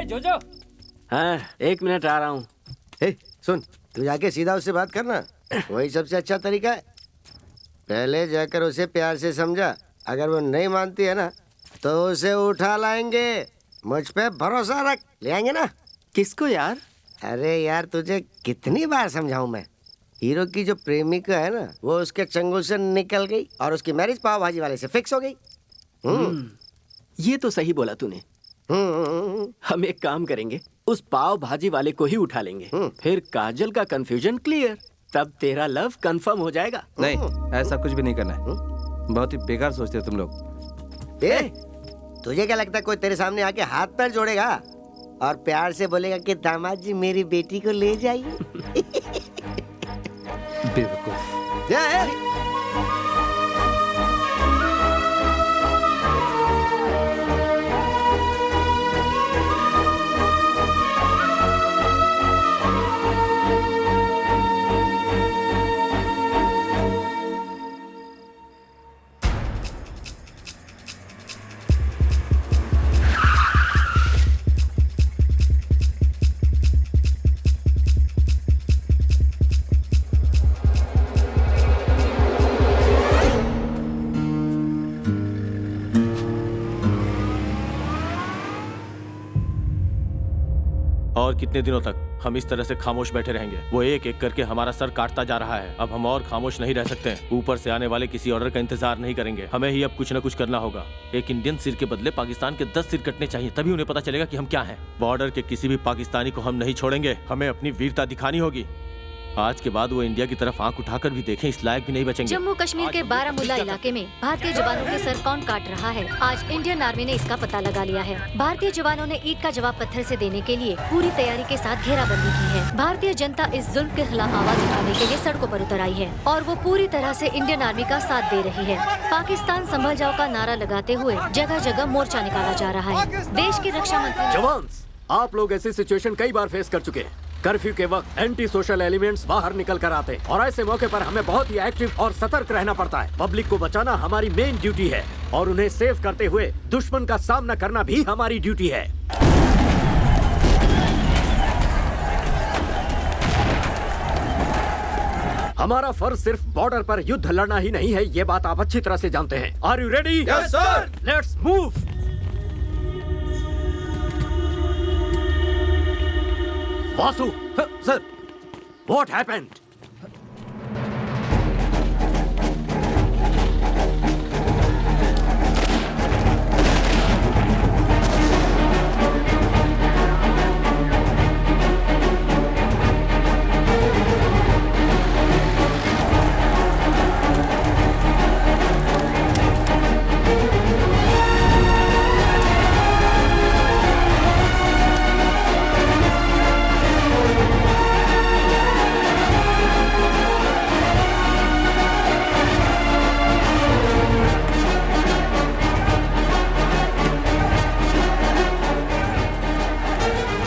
जोजो। हाँ, 1 मिनट आ रहा हूँ। सुन, तू जाके सीधा उससे बात करना, वही सबसे अच्छा तरीका है। पहले जाकर उसे प्यार से समझा, अगर वो नहीं मानती है ना तो उसे उठा लाएंगे। मुझ पे भरोसा रख, ले आएंगे ना। किसको यार? अरे यार, तुझे कितनी बार समझाऊं मैं। हीरो की जो प्रेमिका है ना, वो उसके चंगुल से निकल गई और उसकी मैरिज पाव भाजी वाले से फिक्स हो गई। ये तो सही बोला तूने। हम एक काम करेंगे, उस पाव भाजी वाले को ही उठा लेंगे। फिर काजल का कंफ्यूजन क्लियर, तब तेरा लव कंफर्म हो जाएगा। नहीं, ऐसा कुछ भी नहीं करना है। बहुत ही बेकार सोचते हो तुम लोग। तुझे क्या लगता है कोई तेरे सामने आके हाथ पैर जोड़ेगा और प्यार से बोलेगा कि दामाद जी मेरी बेटी को ले जाइए? बेवकूफ। और कितने दिनों तक हम इस तरह से खामोश बैठे रहेंगे? वो एक एक करके हमारा सर काटता जा रहा है। अब हम और खामोश नहीं रह सकते। ऊपर से आने वाले किसी ऑर्डर का इंतजार नहीं करेंगे। हमें ही अब कुछ न कुछ करना होगा। एक इंडियन सिर के बदले पाकिस्तान के 10 सिर कटने चाहिए, तभी उन्हें पता चलेगा कि हम क्या हैं। बॉर्डर के किसी भी पाकिस्तानी को हम नहीं छोड़ेंगे। हमें अपनी वीरता दिखानी होगी। आज के बाद वो इंडिया की तरफ आंख उठाकर भी देखें, इस लायक भी नहीं बचेंगे। जम्मू कश्मीर के बारामूला इलाके में भारतीय जवानों के सर कौन काट रहा है, आज इंडियन आर्मी ने इसका पता लगा लिया है। भारतीय जवानों ने ईंट का जवाब पत्थर से देने के लिए पूरी तैयारी के साथ घेराबंदी की है। भारतीय जनता इस जुल्म के खिलाफ आवाज उठाने के लिए सड़कों पर उतर आई है और वो पूरी तरह से इंडियन आर्मी का साथ दे रही है। पाकिस्तान संभल जाओ का नारा लगाते हुए जगह जगह मोर्चा निकाला जा रहा है। देश के रक्षा मंत्री जवान, आप लोग ऐसी सिचुएशन कई बार फेस कर चुके हैं। कर्फ्यू के वक्त एंटी सोशल एलिमेंट्स बाहर निकल कर आते हैं और ऐसे मौके पर हमें बहुत ही एक्टिव और सतर्क रहना पड़ता है। पब्लिक को बचाना हमारी मेन ड्यूटी है और उन्हें सेव करते हुए दुश्मन का सामना करना भी हमारी ड्यूटी है। हमारा फर्ज सिर्फ बॉर्डर पर युद्ध लड़ना ही नहीं है, ये बात आप अच्छी तरह से जानते हैं। Are you ready? Yes sir. Let's move. Vasu, sir, what happened?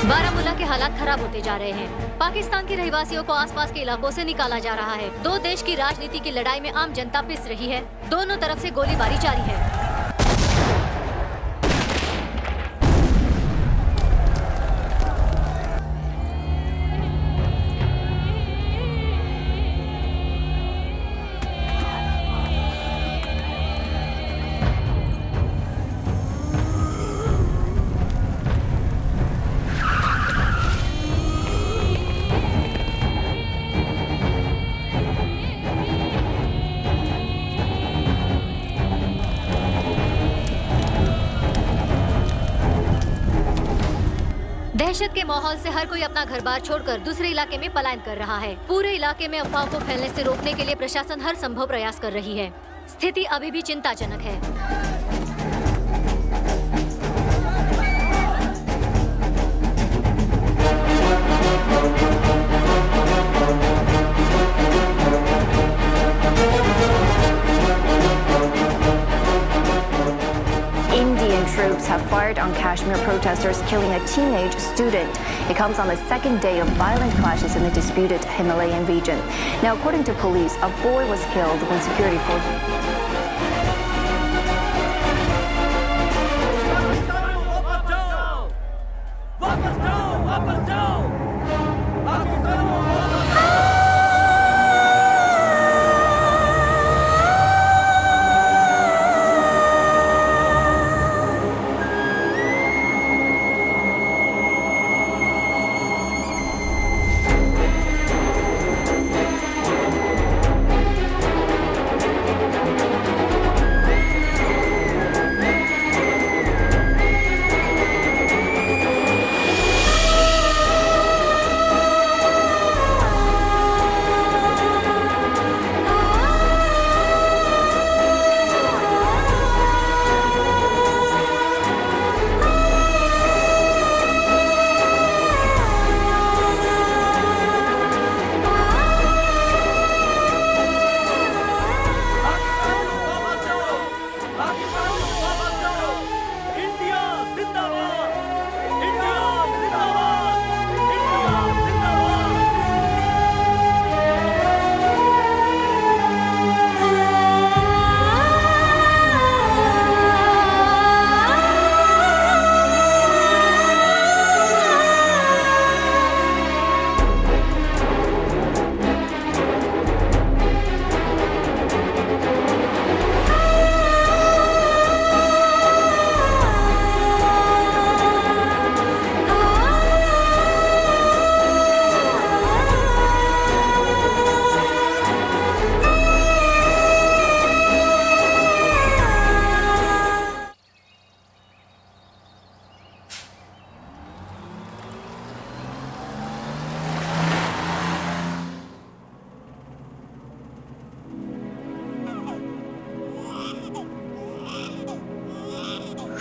Baramulla के हालात खराब होते जा रहे हैं। पाकिस्तान के रहवासियों को आसपास के इलाकों से निकाला जा रहा है। दो देश की राजनीति की लड़ाई में आम जनता पिस रही है। दोनों तरफ से गोलीबारी जारी है। दहशत के माहौल से हर कोई अपना घर बार छोड़कर दूसरे इलाके में पलायन कर रहा है। पूरे इलाके में अफवाह को फैलने से रोकने के लिए प्रशासन हर संभव प्रयास कर रही है। स्थिति अभी भी चिंताजनक है। Indian troops have fired on Kashmir protesters, killing a teenage student. It comes on the second day of violent clashes in the disputed Himalayan region. Now, according to police, a boy was killed when security forces...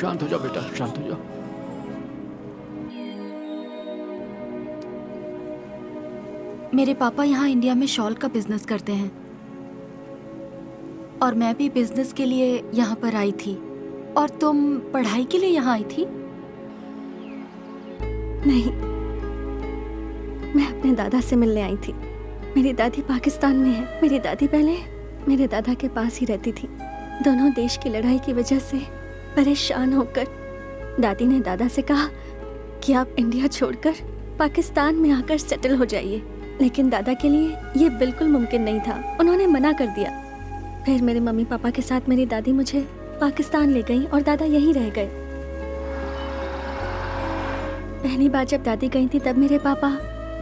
शांत हो जाओ बेटा, शांत हो जाओ। मेरे पापा यहाँ इंडिया में शॉल का बिजनेस करते हैं और मैं भी बिजनेस के लिए यहाँ पर आई थी। और तुम पढ़ाई के लिए यहाँ आई थी? नहीं, मैं अपने दादा से मिलने आई थी। मेरी दादी पाकिस्तान में है। मेरी दादी पहले मेरे दादा के पास ही रहती थी। दोनों देश की लड़ाई की वजह से परेशान होकर दादी ने दादा से कहा कि आप इंडिया छोड़कर पाकिस्तान में आकर सेटल हो जाइए। लेकिन दादा के लिए ये बिल्कुल मुमकिन नहीं था। उन्होंने मना कर दिया। फिर मेरे मम्मी पापा के साथ मेरी दादी मुझे पाकिस्तान ले गई और दादा यहीं रह गए। पहली बार जब दादी गई थी तब मेरे पापा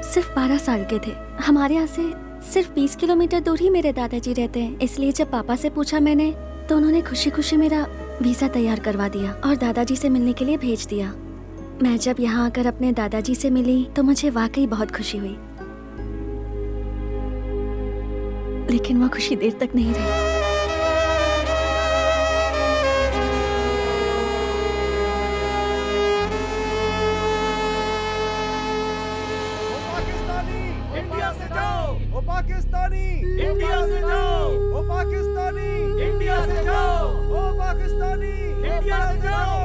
सिर्फ 12 साल के थे। हमारे यहाँ से सिर्फ 20 किलोमीटर दूर ही मेरे दादाजी रहते हैं। इसलिए जब पापा से पूछा मैंने तो उन्होंने खुशी खुशी मेरा वीजा तैयार करवा दिया और दादाजी से मिलने के लिए भेज दिया। मैं जब यहाँ आकर अपने दादाजी से मिली तो मुझे वाकई बहुत खुशी हुई। लेकिन वो खुशी देर तक नहीं रही। इंडिया से जाओ, ओ पाकिस्तानी इंडिया से जाओ, ओ पाकिस्तानी इंडिया से जाओ, ओ पाकिस्तानी इंडिया से जाओ,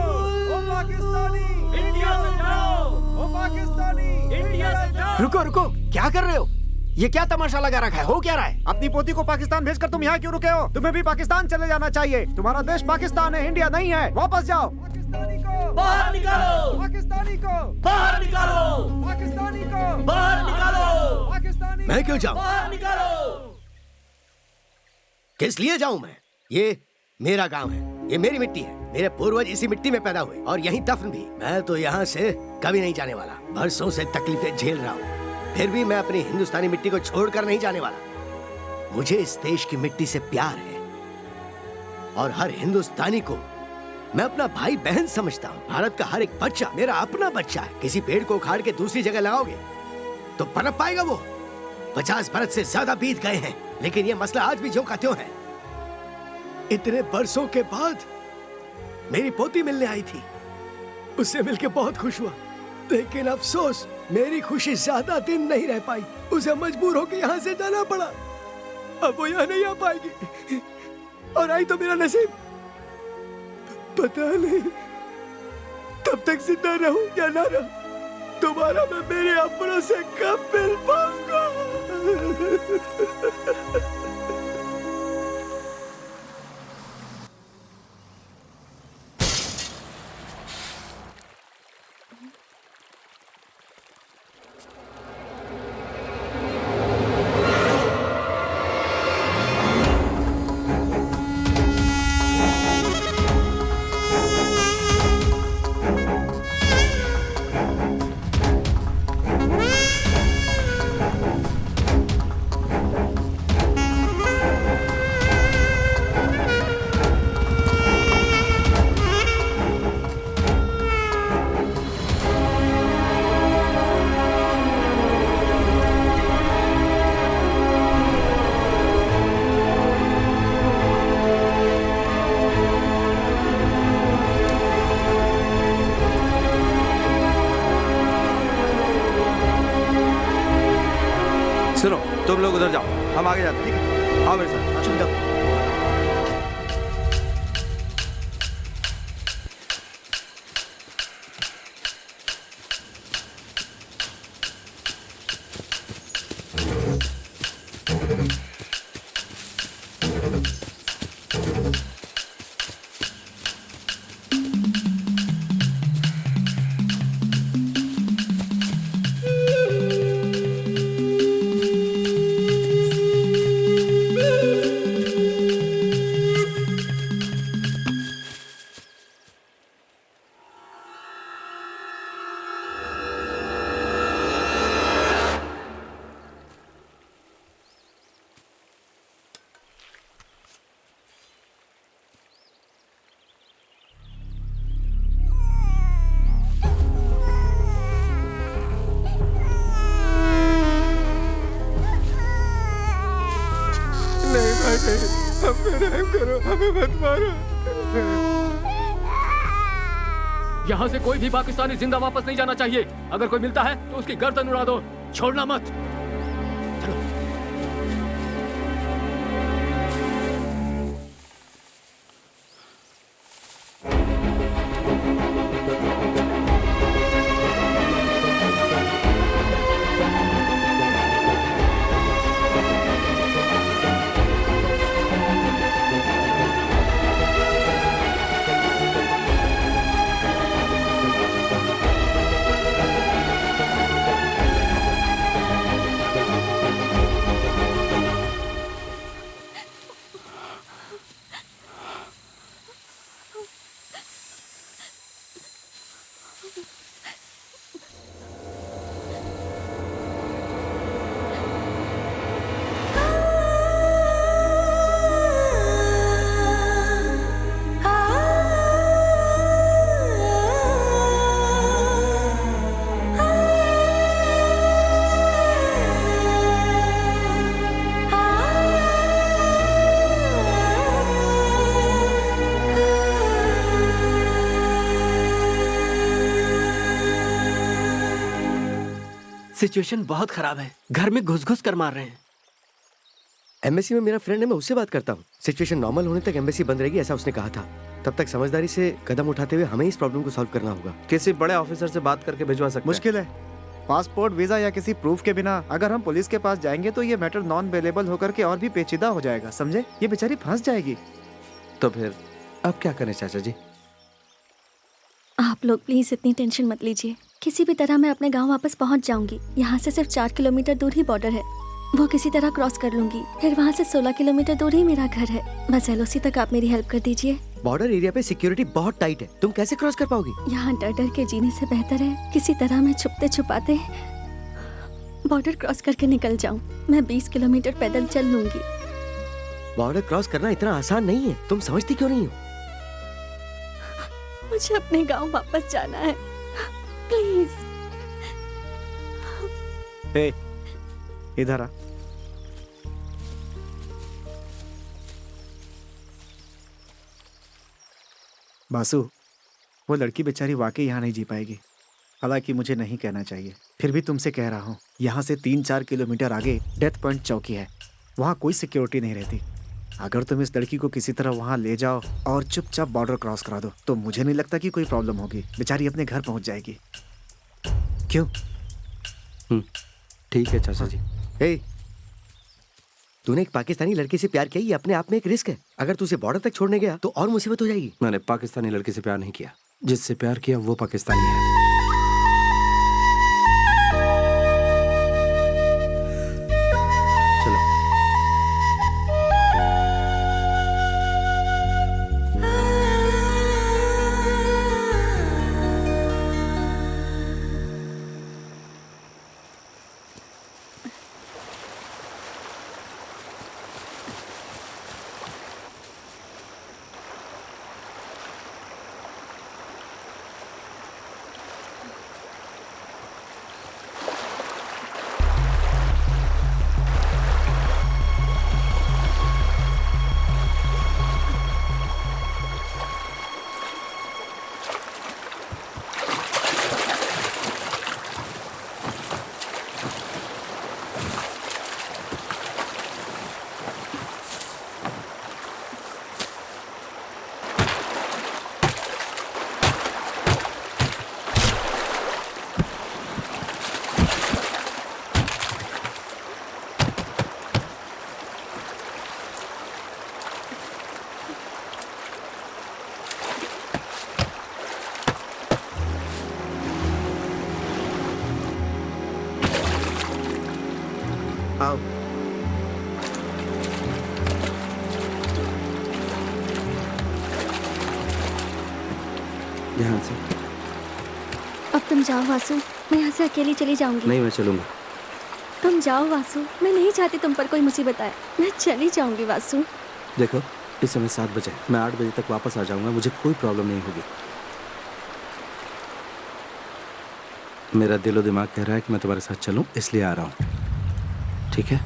ओ पाकिस्तानी इंडिया से जाओ, ओ पाकिस्तानी इंडिया से जाओ। रुको रुको, क्या कर रहे हो? ये क्या तमाशा लगा रखा है? हो क्या रहा है? अपनी पोती को पाकिस्तान भेजकर तुम यहाँ क्यों रुके हो? तुम्हें भी पाकिस्तान चले जाना चाहिए। तुम्हारा देश पाकिस्तान है, इंडिया नहीं है। वापस जाओ। पाकिस्तानी को बाहर निकालो, पाकिस्तानी को बाहर निकालो, पाकिस्तानी को बाहर निकालो, पाकिस्तानी। मैं क्यों जाऊं? बाहर निकालो। किस लिए जाऊं मैं? ये मेरा गांव है, ये मेरी मिट्टी है। मेरे पूर्वज इसी मिट्टी में पैदा हुए और यहीं दफन भी। मैं तो यहाँ से कभी नहीं जाने वाला। बरसों से तकलीफें झेल रहा हूँ, फिर भी मैं अपनी हिंदुस्तानी मिट्टी को छोड़कर नहीं जाने वाला। मुझे इस देश की मिट्टी से प्यार है और हर हिंदुस्तानी को मैं अपना भाई बहन समझता हूँ। भारत का हर एक बच्चा मेरा अपना बच्चा है। किसी पेड़ को उखाड़ के दूसरी जगह लाओगे तो पनप पाएगा वो? 50 बरस से ज्यादा बीत गए हैं, लेकिन ये मसला आज भी ज्यों का त्यों है। इतने बरसों के बाद मेरी पोती मिलने आई थी, उससे मिलके बहुत खुश हुआ। लेकिन अफसोस, मेरी खुशी ज्यादा दिन नहीं रह पाई। उसे मजबूर होकर यहाँ से जाना पड़ा। अब वो यहाँ नहीं आ पाएगी और आई तो मेरा नसीब। पता नहीं तब तक जिंदा रहूं या ना रहूं। दोबारा मैं मेरे अपनों से कब मिल पाऊंगा? सुनो, तुम लोग उधर जाओ, हम आगे जाते हैं। आओ मेरे साथ। चल जाओ। हम पे रहम करो, हमें मत मारो। यहाँ से कोई भी पाकिस्तानी जिंदा वापस नहीं जाना चाहिए। अगर कोई मिलता है तो उसकी गर्दन उड़ा दो, छोड़ना मत। चलो। सिचुएशन बहुत खराब है, घर में घुस घुस कर मार रहे हैं। एम्बेसी में मेरा फ्रेंड है, मैं उससे बात करता हूँ। सिचुएशन नॉर्मल होने तक एम्बेसी बंद रहेगी, ऐसा उसने कहा था। तब तक समझदारी से कदम उठाते हुए हमें इस प्रॉब्लम को सॉल्व करना होगा। किसी बड़े ऑफिसर से बात करके भिजवा सकते हैं। मुश्किल है। पासपोर्ट, वीजा या किसी प्रूफ के बिना अगर हम पुलिस के पास जाएंगे तो ये मैटर नॉन अवेलेबल होकर के और भी पेचीदा हो जाएगा, समझे? ये बेचारी फंस जाएगी। तो फिर अब क्या करें चाचा जी? आप लोग प्लीज इतनी टेंशन मत लीजिए। किसी भी तरह मैं अपने गांव वापस पहुंच जाऊंगी। यहाँ से सिर्फ 4 किलोमीटर दूर ही बॉर्डर है, वो किसी तरह क्रॉस कर लूंगी। फिर वहाँ से 16 किलोमीटर दूर ही मेरा घर है। बस एलओसी तक आप मेरी हेल्प कर दीजिए। बॉर्डर एरिया पे सिक्योरिटी बहुत टाइट है, तुम कैसे क्रॉस कर पाओगी? यहाँ डर डर के जीने से बेहतर है किसी तरह मैं छुपते छुपाते बॉर्डर क्रॉस करके निकल जाऊँ। मैं 20 किलोमीटर पैदल चल लूंगी। बॉर्डर क्रॉस करना इतना आसान नहीं है, तुम समझती क्यों नहीं हो? मुझे अपने गांव वापस जाना है, प्लीज। हे, इधर आ। बासु, वो लड़की बेचारी वाकई यहाँ नहीं जी पाएगी। हालांकि मुझे नहीं कहना चाहिए, फिर भी तुमसे कह रहा हूँ। यहाँ से 3-4 किलोमीटर आगे डेथ पॉइंट चौकी है, वहाँ कोई सिक्योरिटी नहीं रहती। अगर तुम इस लड़की को किसी तरह वहाँ ले जाओ और चुपचाप बॉर्डर क्रॉस करा दो तो मुझे नहीं लगता कि कोई प्रॉब्लम होगी। बेचारी अपने घर पहुँच जाएगी। क्यों? ठीक है चाचा जी। हे, तूने एक पाकिस्तानी लड़की से प्यार किया, ये अपने आप में एक रिस्क है। अगर तू उसे बॉर्डर तक छोड़ने गया तो और मुसीबत हो जाएगी। मैंने पाकिस्तानी लड़की से प्यार नहीं किया, जिससे प्यार किया वो पाकिस्तानी है। चलो। आओ। ध्यान से। अब तुम जाओ वासु, मैं यहाँ से अकेली चली जाऊंगी। नहीं, मैं चलूंगा। तुम जाओ वासु, मैं नहीं चाहती तुम पर कोई मुसीबत आए। मैं चली जाऊंगी वासु। देखो, इस समय 7 बजे, मैं 8 बजे तक वापस आ जाऊंगा, मुझे कोई प्रॉब्लम नहीं होगी। मेरा दिलो दिमाग कह रहा है कि मैं तुम्हारे साथ चलूं, इसलिए आ रहा हूं। ठीक है?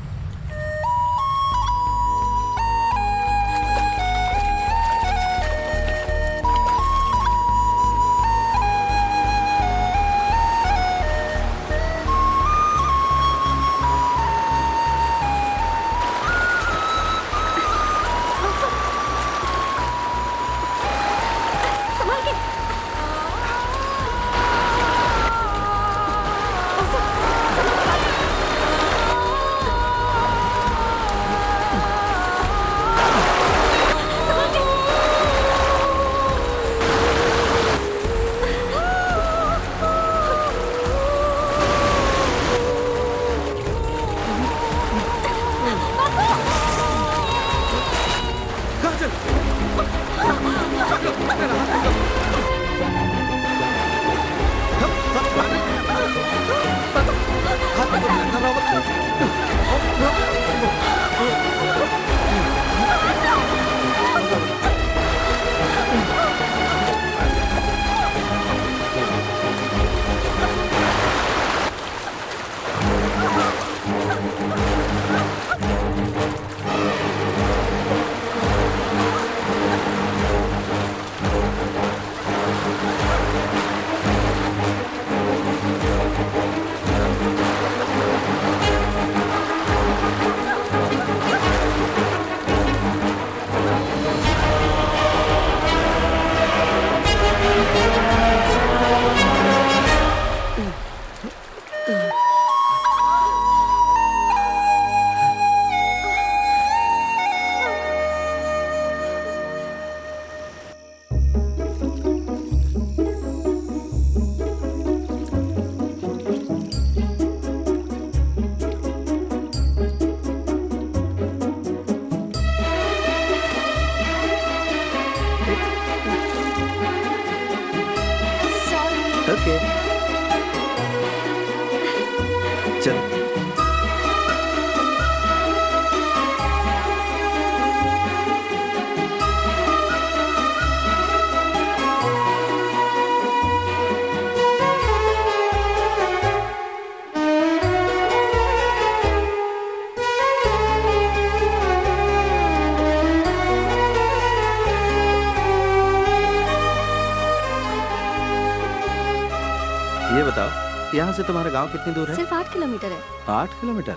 यहाँ से तुम्हारा गांव कितनी दूर है? सिर्फ 8 किलोमीटर है। 8 किलोमीटर?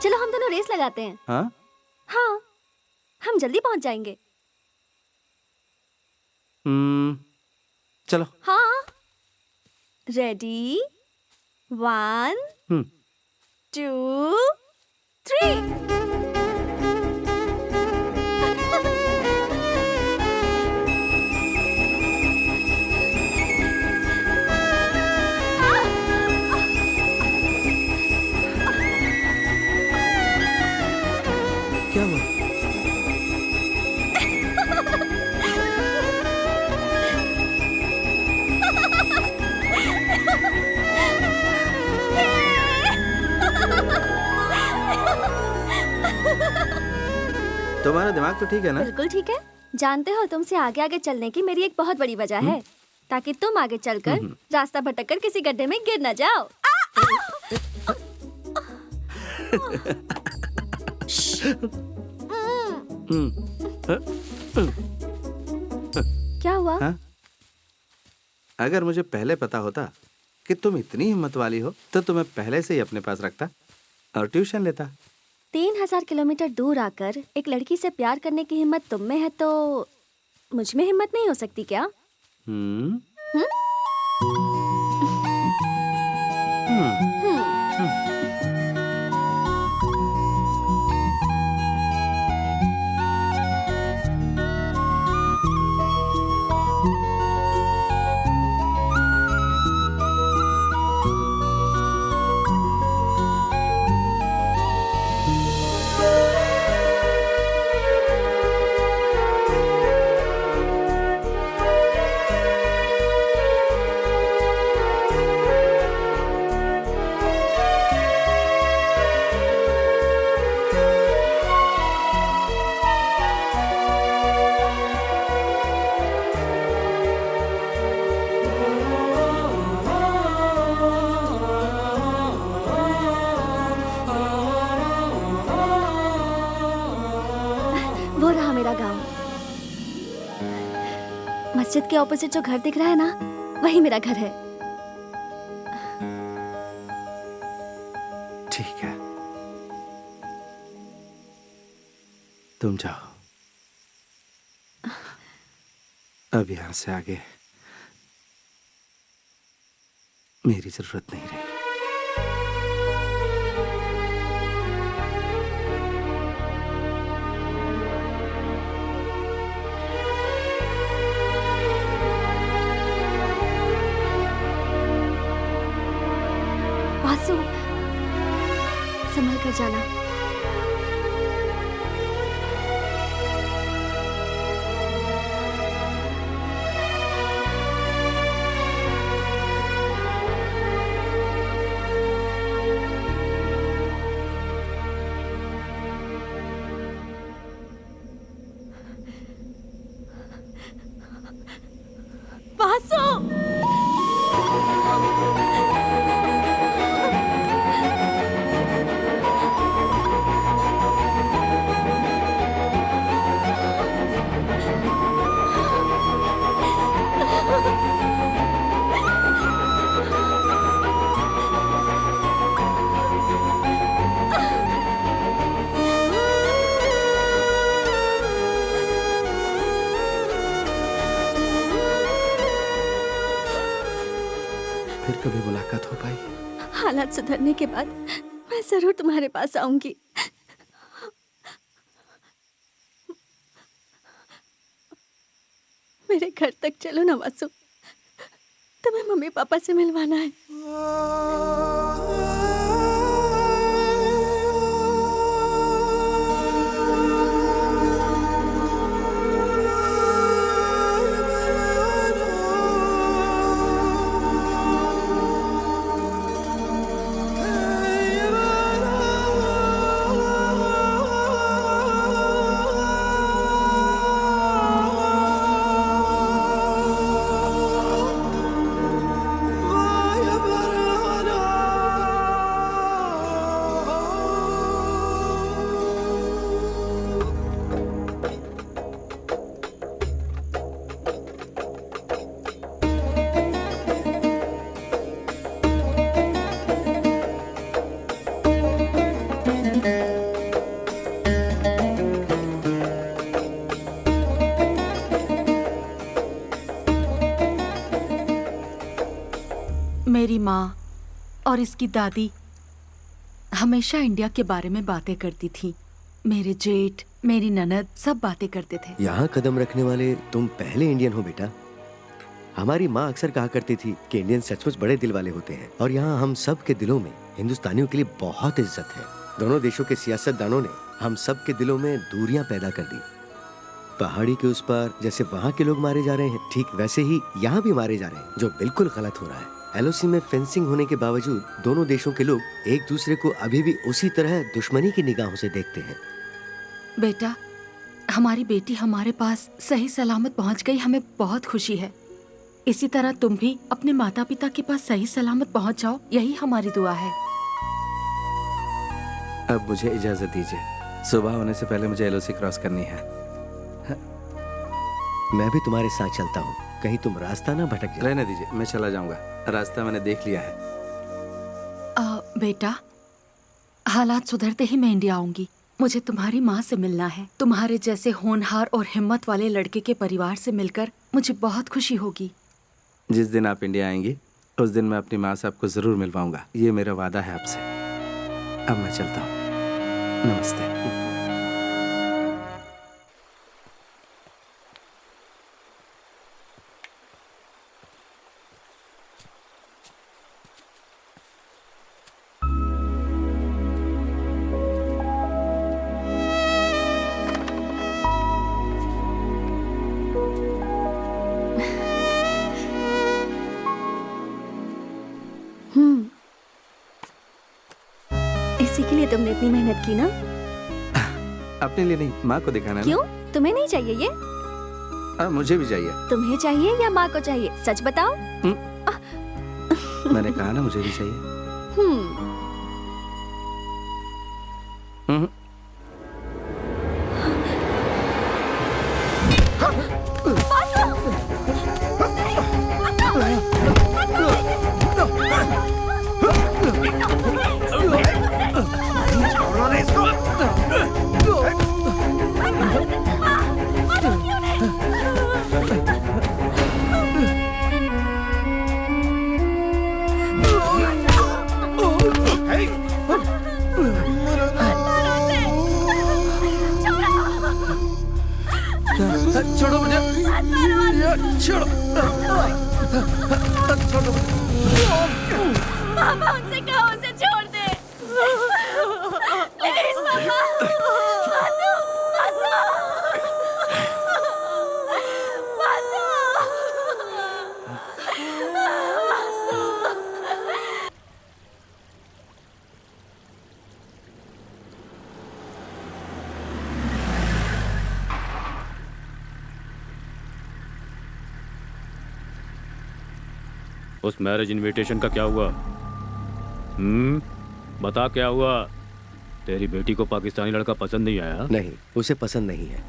चलो हम दोनों रेस लगाते हैं। हाँ? हाँ, हम जल्दी पहुंच जाएंगे। चलो। हाँ, रेडी, 1 2 3। क्या हुआ? तुम्हारा दिमाग तो ठीक है ना? बिल्कुल ठीक है। जानते हो, तुमसे आगे आगे चलने की मेरी एक बहुत बड़ी वजह है, ताकि तुम आगे चलकर रास्ता भटककर किसी गड्ढे में गिर न जाओ। क्या हुआ? हाँ? अगर मुझे पहले पता होता कि तुम इतनी हिम्मत वाली हो तो तुम्हें पहले से ही अपने पास रखता और ट्यूशन लेता। 3000 किलोमीटर दूर आकर एक लड़की से प्यार करने की हिम्मत तुम में है, तो मुझ में हिम्मत नहीं हो सकती क्या? वो रहा मेरा गांव। मस्जिद के ऑपोजिट जो घर दिख रहा है ना, वही मेरा घर है। ठीक है, तुम जाओ। अब यहाँ से आगे मेरी जरूरत नहीं रही। वासु, संभल कर जाना। वासु! फिर कभी मुलाकात हो पाई? हालात सुधरने के बाद मैं जरूर तुम्हारे पास आऊंगी। मेरे घर तक चलो ना वासु, तुम्हें मम्मी पापा से मिलवाना है। मेरी माँ और इसकी दादी हमेशा इंडिया के बारे में बातें करती थी। मेरे जेठ, मेरी ननद सब बातें करते थे। यहाँ कदम रखने वाले तुम पहले इंडियन हो बेटा। हमारी माँ अक्सर कहा करती थी कि इंडियन सचमुच बड़े दिल वाले होते हैं, और यहाँ हम सब के दिलों में हिंदुस्तानियों के लिए बहुत इज्जत है। दोनों देशों के सियासतदानों ने हम सब के दिलों में दूरियां पैदा कर दी। पहाड़ी के उस पार जैसे वहाँ के लोग मारे जा रहे हैं, ठीक वैसे ही यहाँ भी मारे जा रहे हैं, जो बिल्कुल गलत हो रहा है। एलओसी में फेंसिंग होने के बावजूद दोनों देशों के लोग एक दूसरे को अभी भी उसी तरह दुश्मनी की निगाहों से देखते हैं। बेटा, हमारी बेटी हमारे पास सही सलामत पहुंच गई, हमें बहुत खुशी है। इसी तरह तुम भी अपने माता पिता के पास सही सलामत पहुंच जाओ, यही हमारी दुआ है। अब मुझे इजाजत दीजिए, सुबह होने से पहले मुझे एलओसी क्रॉस करनी है। मैं भी तुम्हारे साथ चलता हूँ, कहीं तुम रास्ता ना भटक जाए। रहने दीजिए, मैं चला जाऊंगा, रास्ता मैंने देख लिया है। बेटा, हालात सुधरते ही मैं इंडिया आऊंगी। मुझे तुम्हारी माँ से मिलना है। तुम्हारे जैसे होनहार और हिम्मत वाले लड़के के परिवार से मिलकर मुझे बहुत खुशी होगी। जिस दिन आप इंडिया आएंगी उस दिन मैं अपनी माँ से आपको जरूर मिलवाऊंगा, ये मेरा वादा है आपसे। अब मैं चलता हूँ, नमस्ते। इसी के लिए तुमने इतनी मेहनत की ना? अपने लिए नहीं, माँ को दिखाना है। क्यों? तुम्हें नहीं चाहिए ये? मुझे भी चाहिए। तुम्हें चाहिए या माँ को चाहिए? सच बताओ। मैंने कहा ना मुझे भी चाहिए। छोड़ो मुझे, छोड़ो, छोड़ो। पापा, उनसे कहो उसे छोड़ दे। प्लीज पापा। मासू, मासू। उस मैरिज इनविटेशन का क्या हुआ? बता क्या हुआ? तेरी बेटी को पाकिस्तानी लड़का पसंद नहीं आया? नहीं, उसे पसंद नहीं है।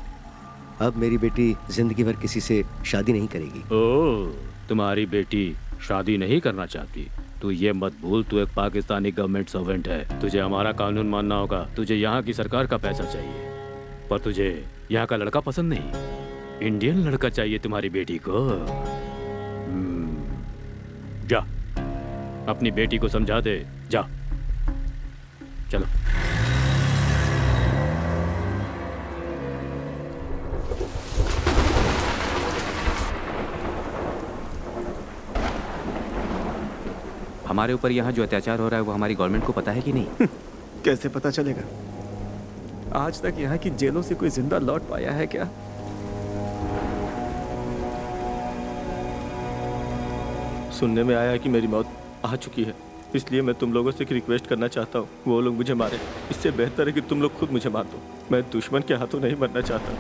अब मेरी बेटी जिंदगी भर किसी से शादी नहीं करेगी। ओह, तुम्हारी बेटी शादी नहीं करना चाहती? तू ये मत भूल, तू एक पाकिस्तानी गवर्नमेंट सर्वेंट है। तुझे हमारा कानून मानना होगा। तुझे यहाँ की सरकार का पैसा चाहिए, पर तुझे यहाँ का लड़का पसंद नहीं। इंडियन लड़का चाहिए तुम्हारी बेटी को। जा, अपनी बेटी को समझा दे। जा, चलो। हमारे ऊपर यहाँ जो अत्याचार हो रहा है वो हमारी गवर्नमेंट को पता है कि नहीं? कैसे पता चलेगा? आज तक यहाँ की जेलों से कोई जिंदा लौट पाया है क्या? सुनने में आया है कि मेरी मौत आ चुकी है, इसलिए मैं तुम लोगों से एक रिक्वेस्ट करना चाहता हूँ। वो लोग मुझे मारे, इससे बेहतर है कि तुम लोग खुद मुझे मार दो। मैं दुश्मन के हाथों नहीं मरना चाहता।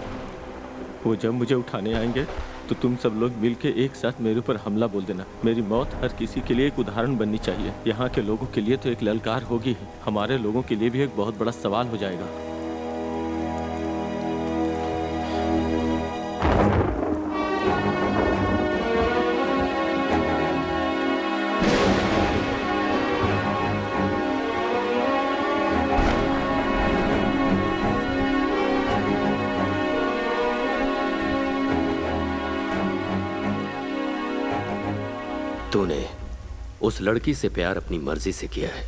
वो जब मुझे उठाने आएंगे तो तुम सब लोग मिल के एक साथ मेरे ऊपर हमला बोल देना। मेरी मौत हर किसी के लिए एक उदाहरण बननी चाहिए। यहाँ के लोगों के लिए तो एक ललकार होगी ही, हमारे लोगों के लिए भी एक बहुत बड़ा सवाल हो जाएगा। तूने उस लड़की से प्यार अपनी मर्जी से किया है।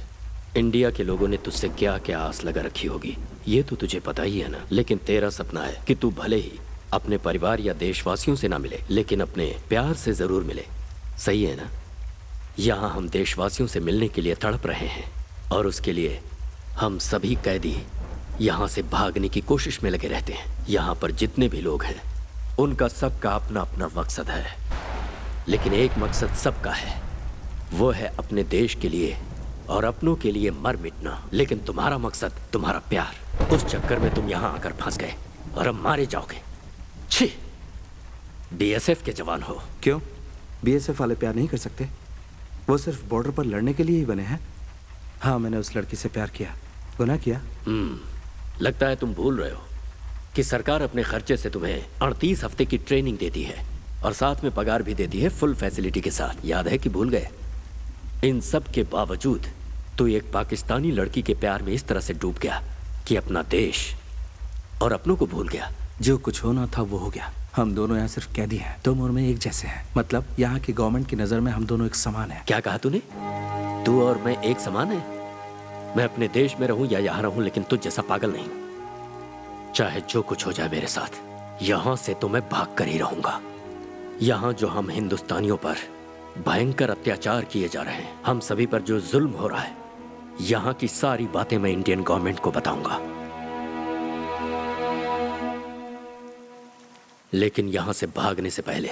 इंडिया के लोगों ने तुझसे क्या क्या आस लगा रखी होगी ये तो तुझे पता ही है ना। लेकिन तेरा सपना है कि तू भले ही अपने परिवार या देशवासियों से ना मिले, लेकिन अपने प्यार से जरूर मिले। सही है ना? यहाँ हम देशवासियों से मिलने के लिए तड़प रहे हैं और उसके लिए हम सभी कैदी यहाँ से भागने की कोशिश में लगे रहते हैं। यहाँ पर जितने भी लोग हैं उनका सबका अपना अपना मकसद है, लेकिन एक मकसद सबका है, वो है अपने देश के लिए और अपनों के लिए मर मिटना। लेकिन तुम्हारा मकसद, तुम्हारा प्यार, उस चक्कर में तुम यहाँ आकर फंस गए और अब मारे जाओगे। छी, बीएसएफ के जवान हो। क्यों? बीएसएफ वाले प्यार नहीं कर सकते? वो सिर्फ बॉर्डर पर लड़ने के लिए ही बने हैं। हाँ, मैंने उस लड़की से प्यार किया, गुनाह किया। लगता है तुम भूल रहे हो कि सरकार अपने खर्चे से तुम्हें 38 हफ्ते की ट्रेनिंग देती है और साथ में पगार भी देती है फुल फैसिलिटी के साथ। याद है कि भूल गए? इन सब के बावजूद तू एक पाकिस्तानी लड़की के प्यार में इस तरह से डूब गया कि अपना देश और अपनों को भूल गया। जो कुछ होना था वो हो गया। हम दोनों यहाँ सिर्फ कैदी हैं। तुम और मैं एक जैसे हैं। मतलब यहाँ की गवर्नमेंट की नजर में हम दोनों एक समान हैं। क्या कहा तूने? तू और मैं एक समान है? मैं अपने देश में रहूं या यहाँ रहूं, लेकिन तुझ जैसा पागल नहीं। चाहे जो कुछ हो जाए मेरे साथ, यहाँ से तो मैं भाग कर ही रहूंगा। यहाँ जो हम हिंदुस्तानियों पर भयंकर अत्याचार किए जा रहे हैं, हम सभी पर जो जुल्म हो रहा है, यहाँ की सारी बातें मैं इंडियन गवर्नमेंट को बताऊंगा। लेकिन यहाँ से भागने से पहले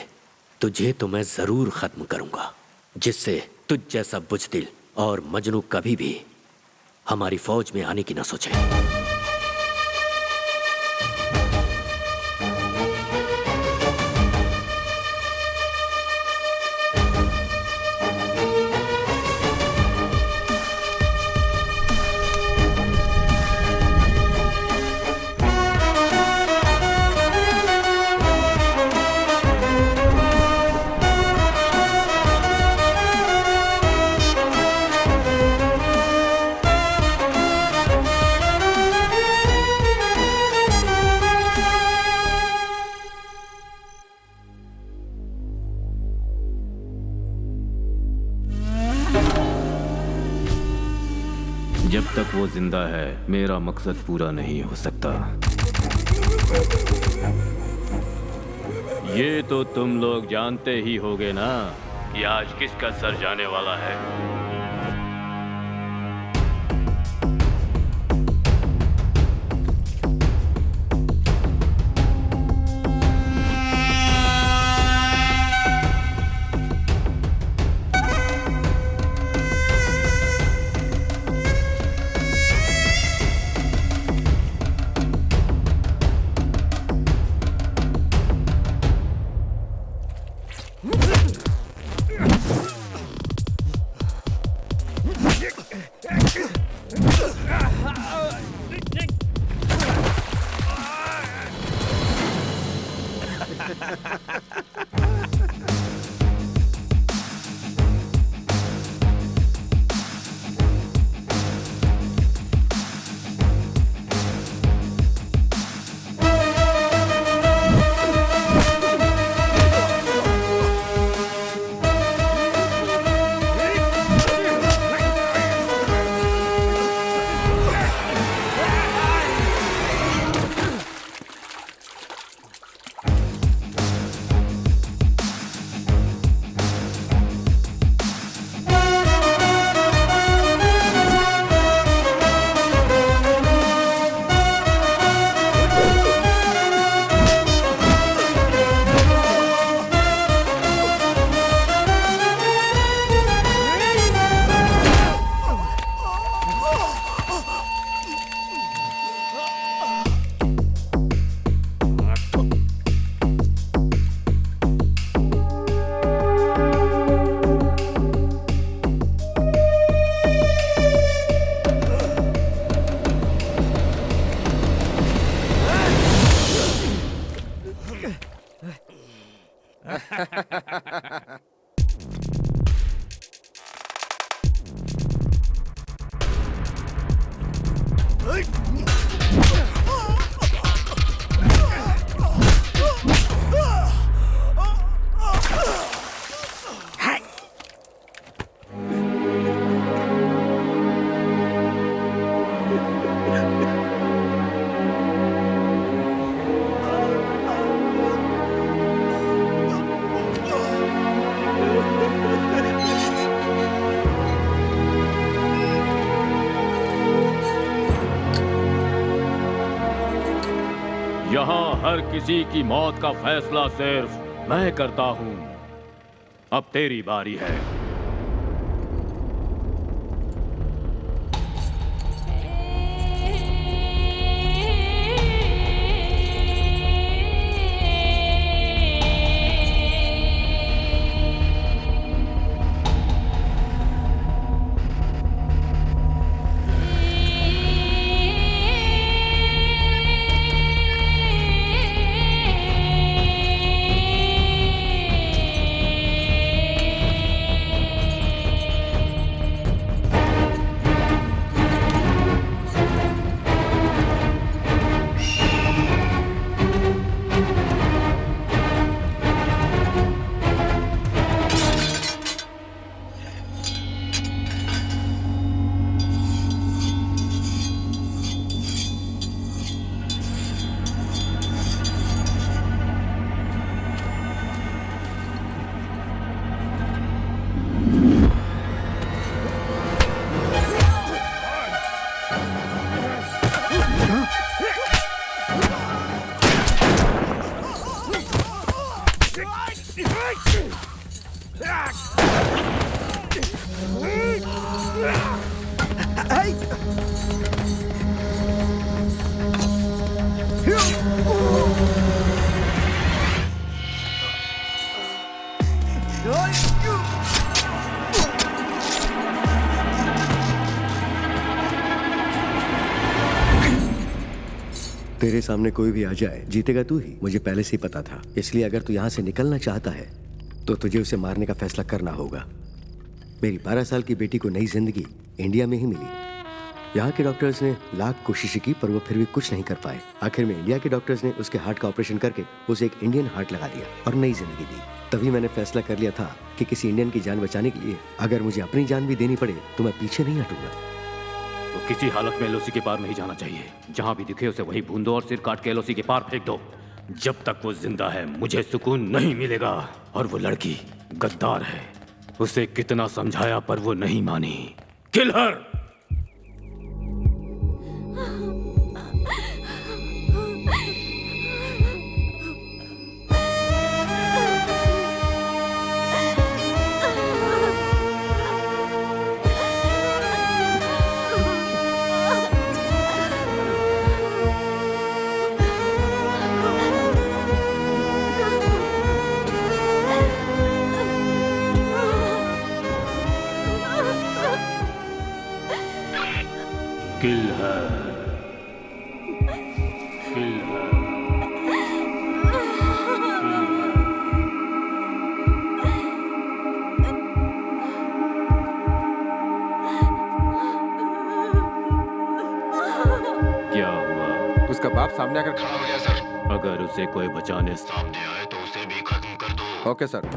तुझे तो मैं जरूर खत्म करूंगा, जिससे तुझ जैसा बुज़दिल और मजनू कभी भी हमारी फौज में आने की ना सोचे। जब तक वो जिंदा है मेरा मकसद पूरा नहीं हो सकता। ये तो तुम लोग जानते ही होगे ना कि आज किसका सर जाने वाला है। यहाँ हर किसी की मौत का फैसला सिर्फ मैं करता हूँ। अब तेरी बारी है। तेरे सामने कोई भी आ जाए, जीतेगा तू ही, मुझे पहले से ही पता था। इसलिए अगर तू यहाँ से निकलना चाहता है तो तुझे उसे मारने का फैसला करना होगा। मेरी 12 साल की बेटी को नई जिंदगी इंडिया में ही मिली। यहाँ के डॉक्टर्स ने लाख कोशिशें की पर वो फिर भी कुछ नहीं कर पाए। आखिर में इंडिया के डॉक्टर्स ने उसके हार्ट का ऑपरेशन करके उसे एक इंडियन हार्ट लगा दिया और नई जिंदगी दी। तभी मैंने फैसला कर लिया था कि किसी इंडियन की जान बचाने के लिए अगर मुझे अपनी जान भी देनी पड़े तो मैं पीछे नहीं हटूंगा। तो किसी हालत में एलओसी के पार नहीं जाना चाहिए। जहां भी दिखे उसे वही भून दो और सिर काट के एलओसी के पार फेंक दो। जब तक वो जिंदा है मुझे सुकून नहीं मिलेगा। और वो लड़की गद्दार है, उसे कितना समझाया पर वो नहीं मानी। किल हर। किल है, किल है। क्या हुआ? उसका बाप सामने आकर खड़ा हो गया सर। अगर उसे कोई बचाने सामने आए तो उसे भी खत्म कर दो। Okay sir.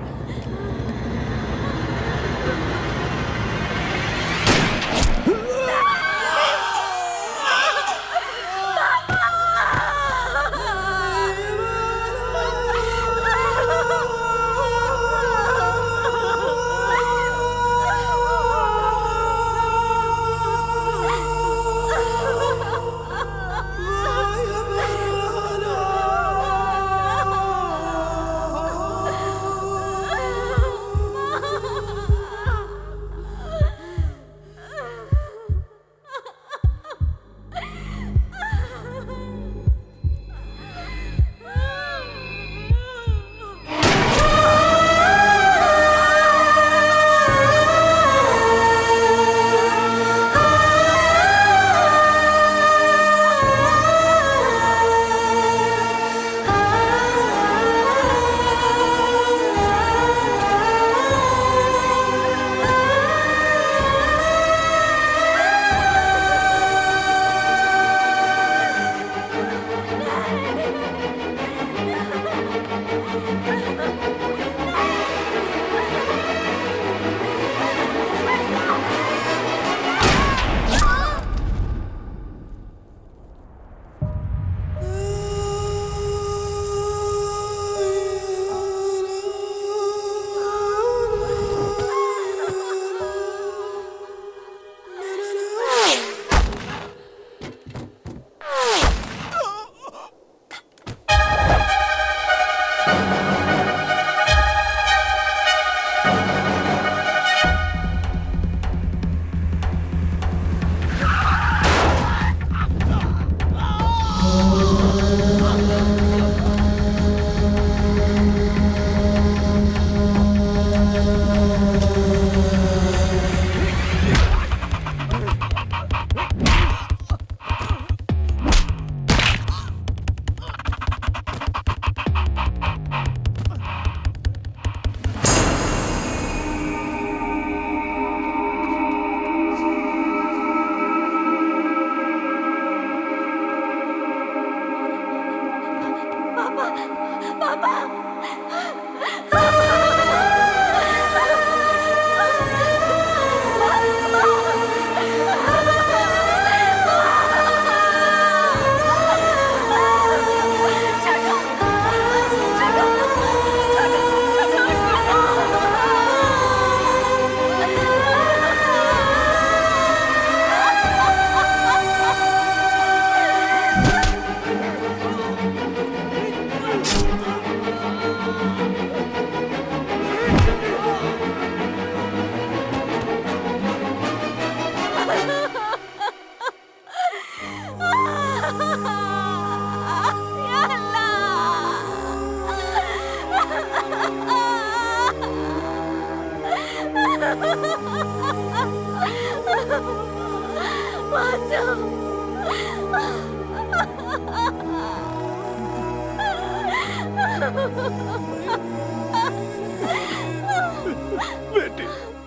बेटी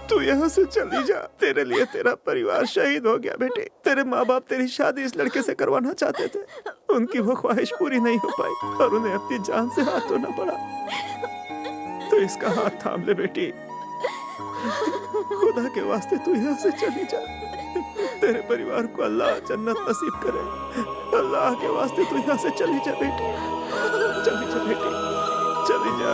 तू यहाँ से चली जा। तेरे लिए तेरा परिवार शहीद हो गया बेटी। तेरे माँ बाप तेरी शादी इस लड़के से करवाना चाहते थे, उनकी वो ख्वाहिश पूरी नहीं हो पाई और उन्हें अपनी जान से हाथ धोना पड़ा। तो इसका हाथ थाम ले बेटी। खुदा के वास्ते तू यहाँ से चली जा। तेरे परिवार को अल्लाह जन्नत नसीब करे। अल्लाह के वास्ते तू यहाँ से चली जा बेटी। चली जा बेटी, चली जा।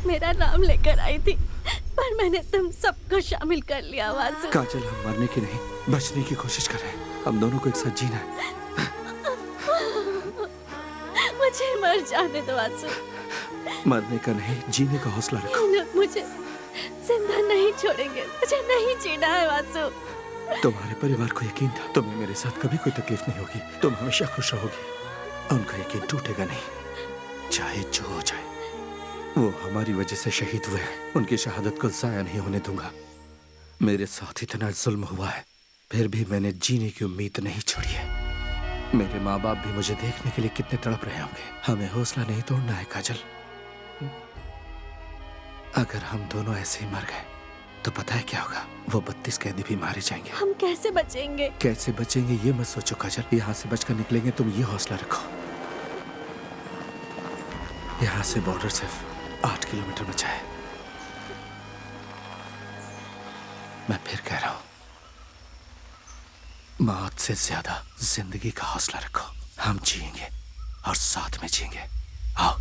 मेरा नाम लेकर आई थी, पर मैंने तुम सबको शामिल कर लिया। वासु, काजल, हम मरने की नहीं, बचने की कोशिश कर रहे हैं। हम दोनों को एक साथ जीना है। मुझे मर जाने दो वासु। मरने का नहीं, जीने का हौसला रखो। लोग मुझे जिंदा नहीं छोड़ेंगे, मुझे नहीं जीना है वासु। तुम्हारे परिवार को यकीन था तुम्हें मेरे साथ कभी कोई तकलीफ नहीं होगी, तुम हमेशा खुश रहोगी। उनका यकीन टूटेगा नहीं, चाहे जो हो जाए। वो हमारी वजह से शहीद हुए हैं, उनकी शहादत को जाया नहीं होने दूंगा। मेरे साथ इतना जुल्म हुआ है, फिर भी मैंने जीने की उम्मीद नहीं छोड़ी है। मेरे माँ बाप भी मुझे देखने के लिए कितने तड़प रहे होंगे। हमें हौसला नहीं तोड़ना है काजल। अगर हम दोनों ऐसे ही मर गए तो पता है क्या होगा? वो 32 कैदी भी मारे जाएंगे। हम कैसे बचेंगे? कैसे बचेंगे ये मत सोचो काजल, यहाँ से बचकर निकलेंगे, तुम ये हौसला रखो। यहाँ से बॉर्डर सिर्फ 8 किलोमीटर बचा है। मैं फिर कह रहा हूं, मौत से ज्यादा जिंदगी का हौसला रखो। हम जिएंगे और साथ में जिएंगे। आओ।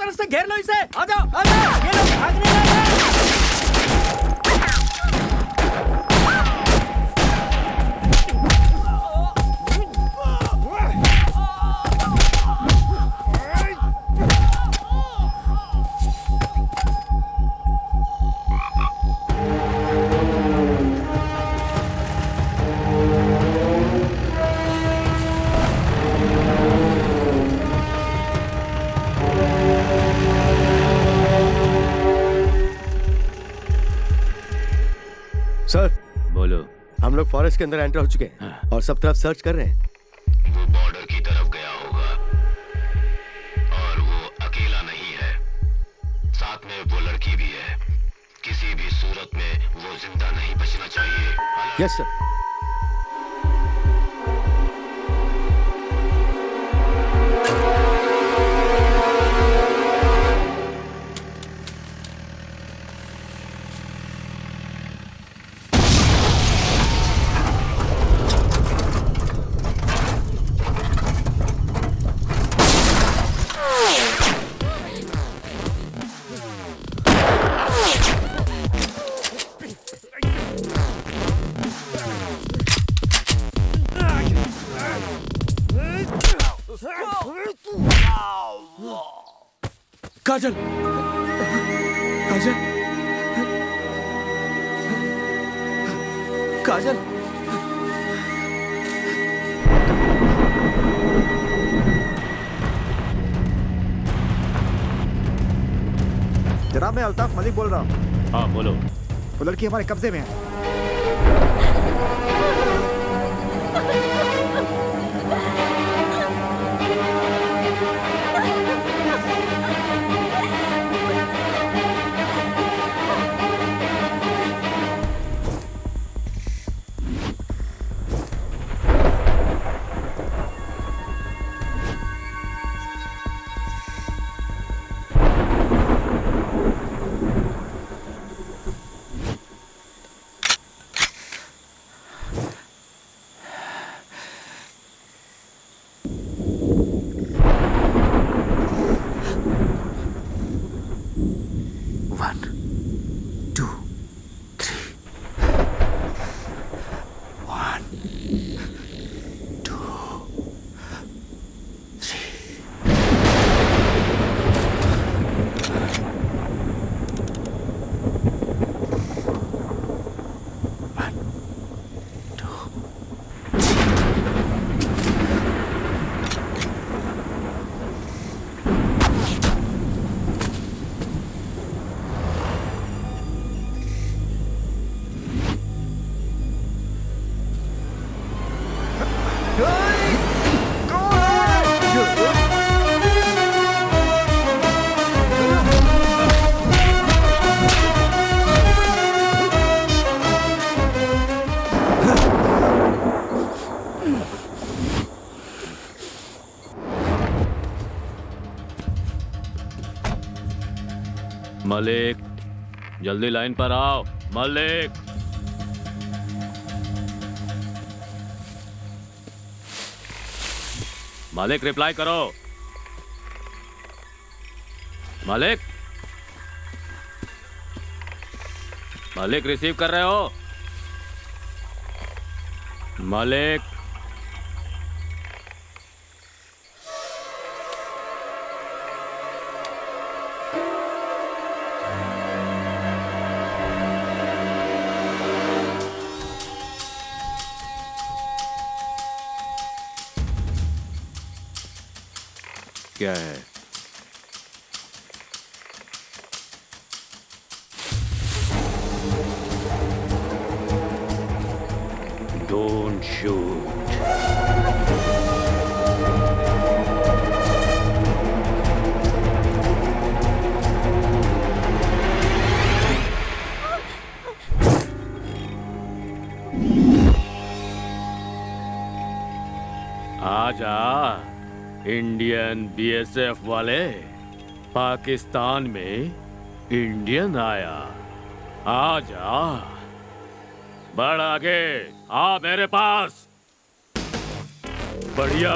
तरफ से घेर लो इसे। आ जाओ, आ जाओ, ये लोग भागने लगे। सर बोलो। हम लोग फॉरेस्ट के अंदर एंटर हो चुके हैं और सब तरफ सर्च कर रहे हैं। वो बॉर्डर की तरफ गया होगा और वो अकेला नहीं है, साथ में वो लड़की भी है। किसी भी सूरत में वो जिंदा नहीं बचना चाहिए। Yes sir. काजल, काजल, काजल। जनाब, मैं अल्ताफ मलिक बोल रहा हूँ। हाँ बोलो। वो लड़की हमारे कब्जे में है। मलिक, जल्दी लाइन पर आओ। मलिक, मलिक रिप्लाई करो। मलिक, मलिक रिसीव कर रहे हो? मलिक, क्या है? Don't shoot. आजा इंडियन बीएसएफ वाले, पाकिस्तान में इंडियन आया। आजा, बढ़ आगे, आ मेरे पास। बढ़िया।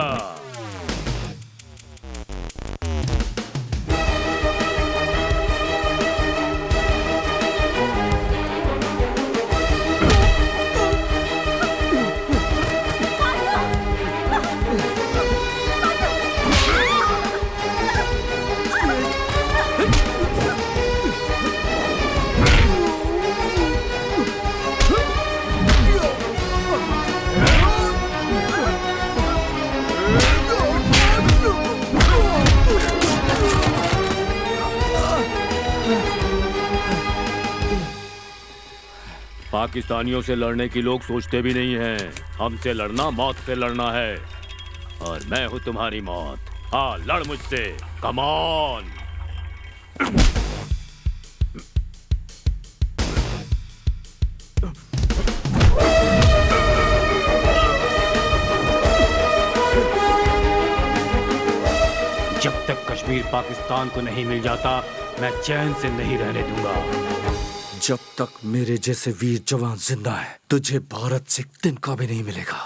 पाकिस्तानियों से लड़ने की लोग सोचते भी नहीं हैं। हमसे लड़ना मौत से लड़ना है, और मैं हूं तुम्हारी मौत। हाँ, लड़ मुझसे, कम ऑन। जब तक कश्मीर पाकिस्तान को नहीं मिल जाता, मैं चैन से नहीं रहने दूंगा। जब तक मेरे जैसे वीर जवान जिंदा है, तुझे भारत से एक दिन का भी नहीं मिलेगा।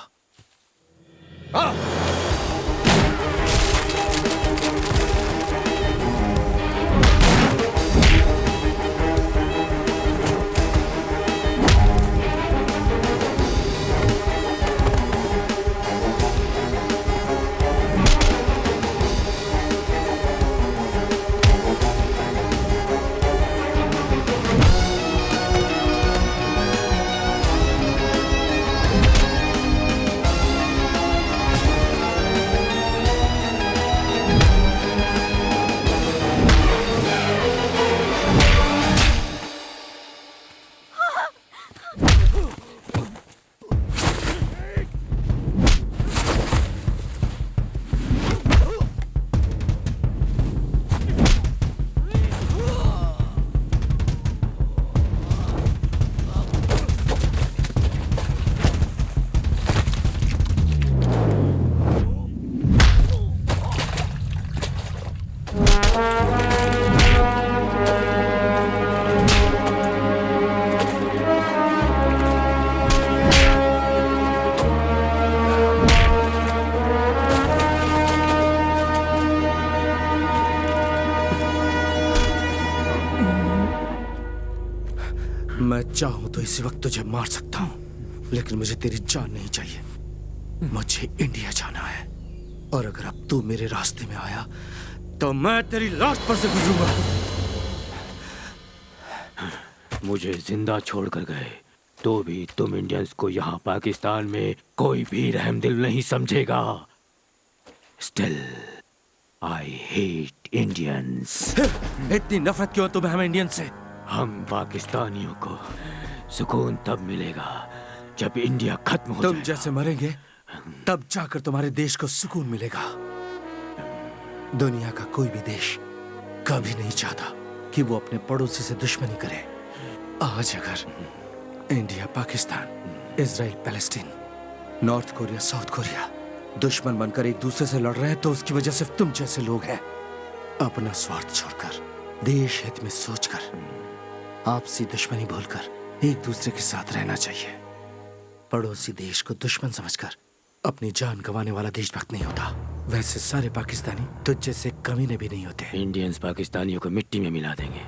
मैं चाहूं तो इसी वक्त तुझे मार सकता हूं, लेकिन मुझे तेरी जान नहीं चाहिए। मुझे इंडिया जाना है, और अगर अब तू मेरे रास्ते में आया तो मैं तेरी लाश पर से गुजरूंगा। मुझे जिंदा छोड़कर गए तो भी तुम इंडियंस को यहाँ पाकिस्तान में कोई भी रहमदिल नहीं समझेगा। Still I hate Indians. इतनी नफरत क्यों तुम्हें हम इंडियन से? हम पाकिस्तानियों को सुकून तब मिलेगा जब इंडिया खत्म हो तुम जैसे मरेंगे तब जाकर तुम्हारे देश को सुकून मिलेगा। दुनिया का कोई भी देश कभी नहीं चाहता कि वो अपने पड़ोसी से दुश्मनी करे। आज अगर India, Pakistan, Israel, Palestine, north Korea, south Korea दुश्मन बनकर एक दूसरे से लड़ रहे हैं तो उसकी वजह सिर्फ तुम जैसे लोग हैं। अपना स्वार्थ छोड़कर, देश हित में सोचकर, आपसी दुश्मनी भूलकर एक दूसरे के साथ रहना चाहिए। पड़ोसी देश को दुश्मन समझकर अपनी जान गंवाने वाला देशभक्त नहीं होता। वैसे सारे पाकिस्तानी तुझ जैसे कमीने भी नहीं होते। इंडियंस पाकिस्तानियों को मिट्टी में मिला देंगे,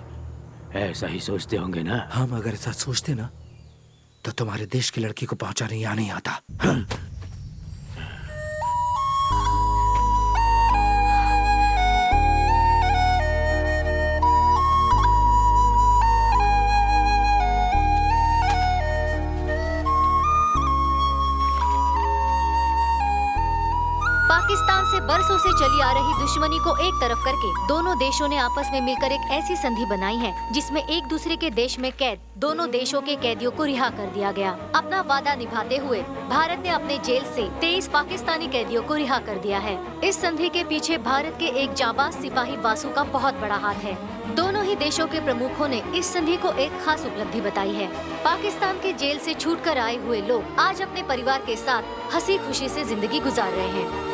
ऐसा ही सोचते होंगे ना? हम अगर ऐसा सोचते ना तो तुम्हारे देश की लड़की को पहुंचाने यहाँ नहीं आता। हाँ? पाकिस्तान से बरसों से चली आ रही दुश्मनी को एक तरफ करके दोनों देशों ने आपस में मिलकर एक ऐसी संधि बनाई है जिसमें एक दूसरे के देश में कैद दोनों देशों के कैदियों को रिहा कर दिया गया। अपना वादा निभाते हुए भारत ने अपने जेल से 23 पाकिस्तानी कैदियों को रिहा कर दिया है। इस संधि के पीछे भारत के एक जाबाज सिपाही वासु का बहुत बड़ा हाथ है। दोनों ही देशों के प्रमुखों ने इस संधि को एक खास उपलब्धि बताई है। पाकिस्तान के जेल से छूटकर आए हुए लोग आज अपने परिवार के साथ हंसी खुशी से जिंदगी गुजार रहे हैं।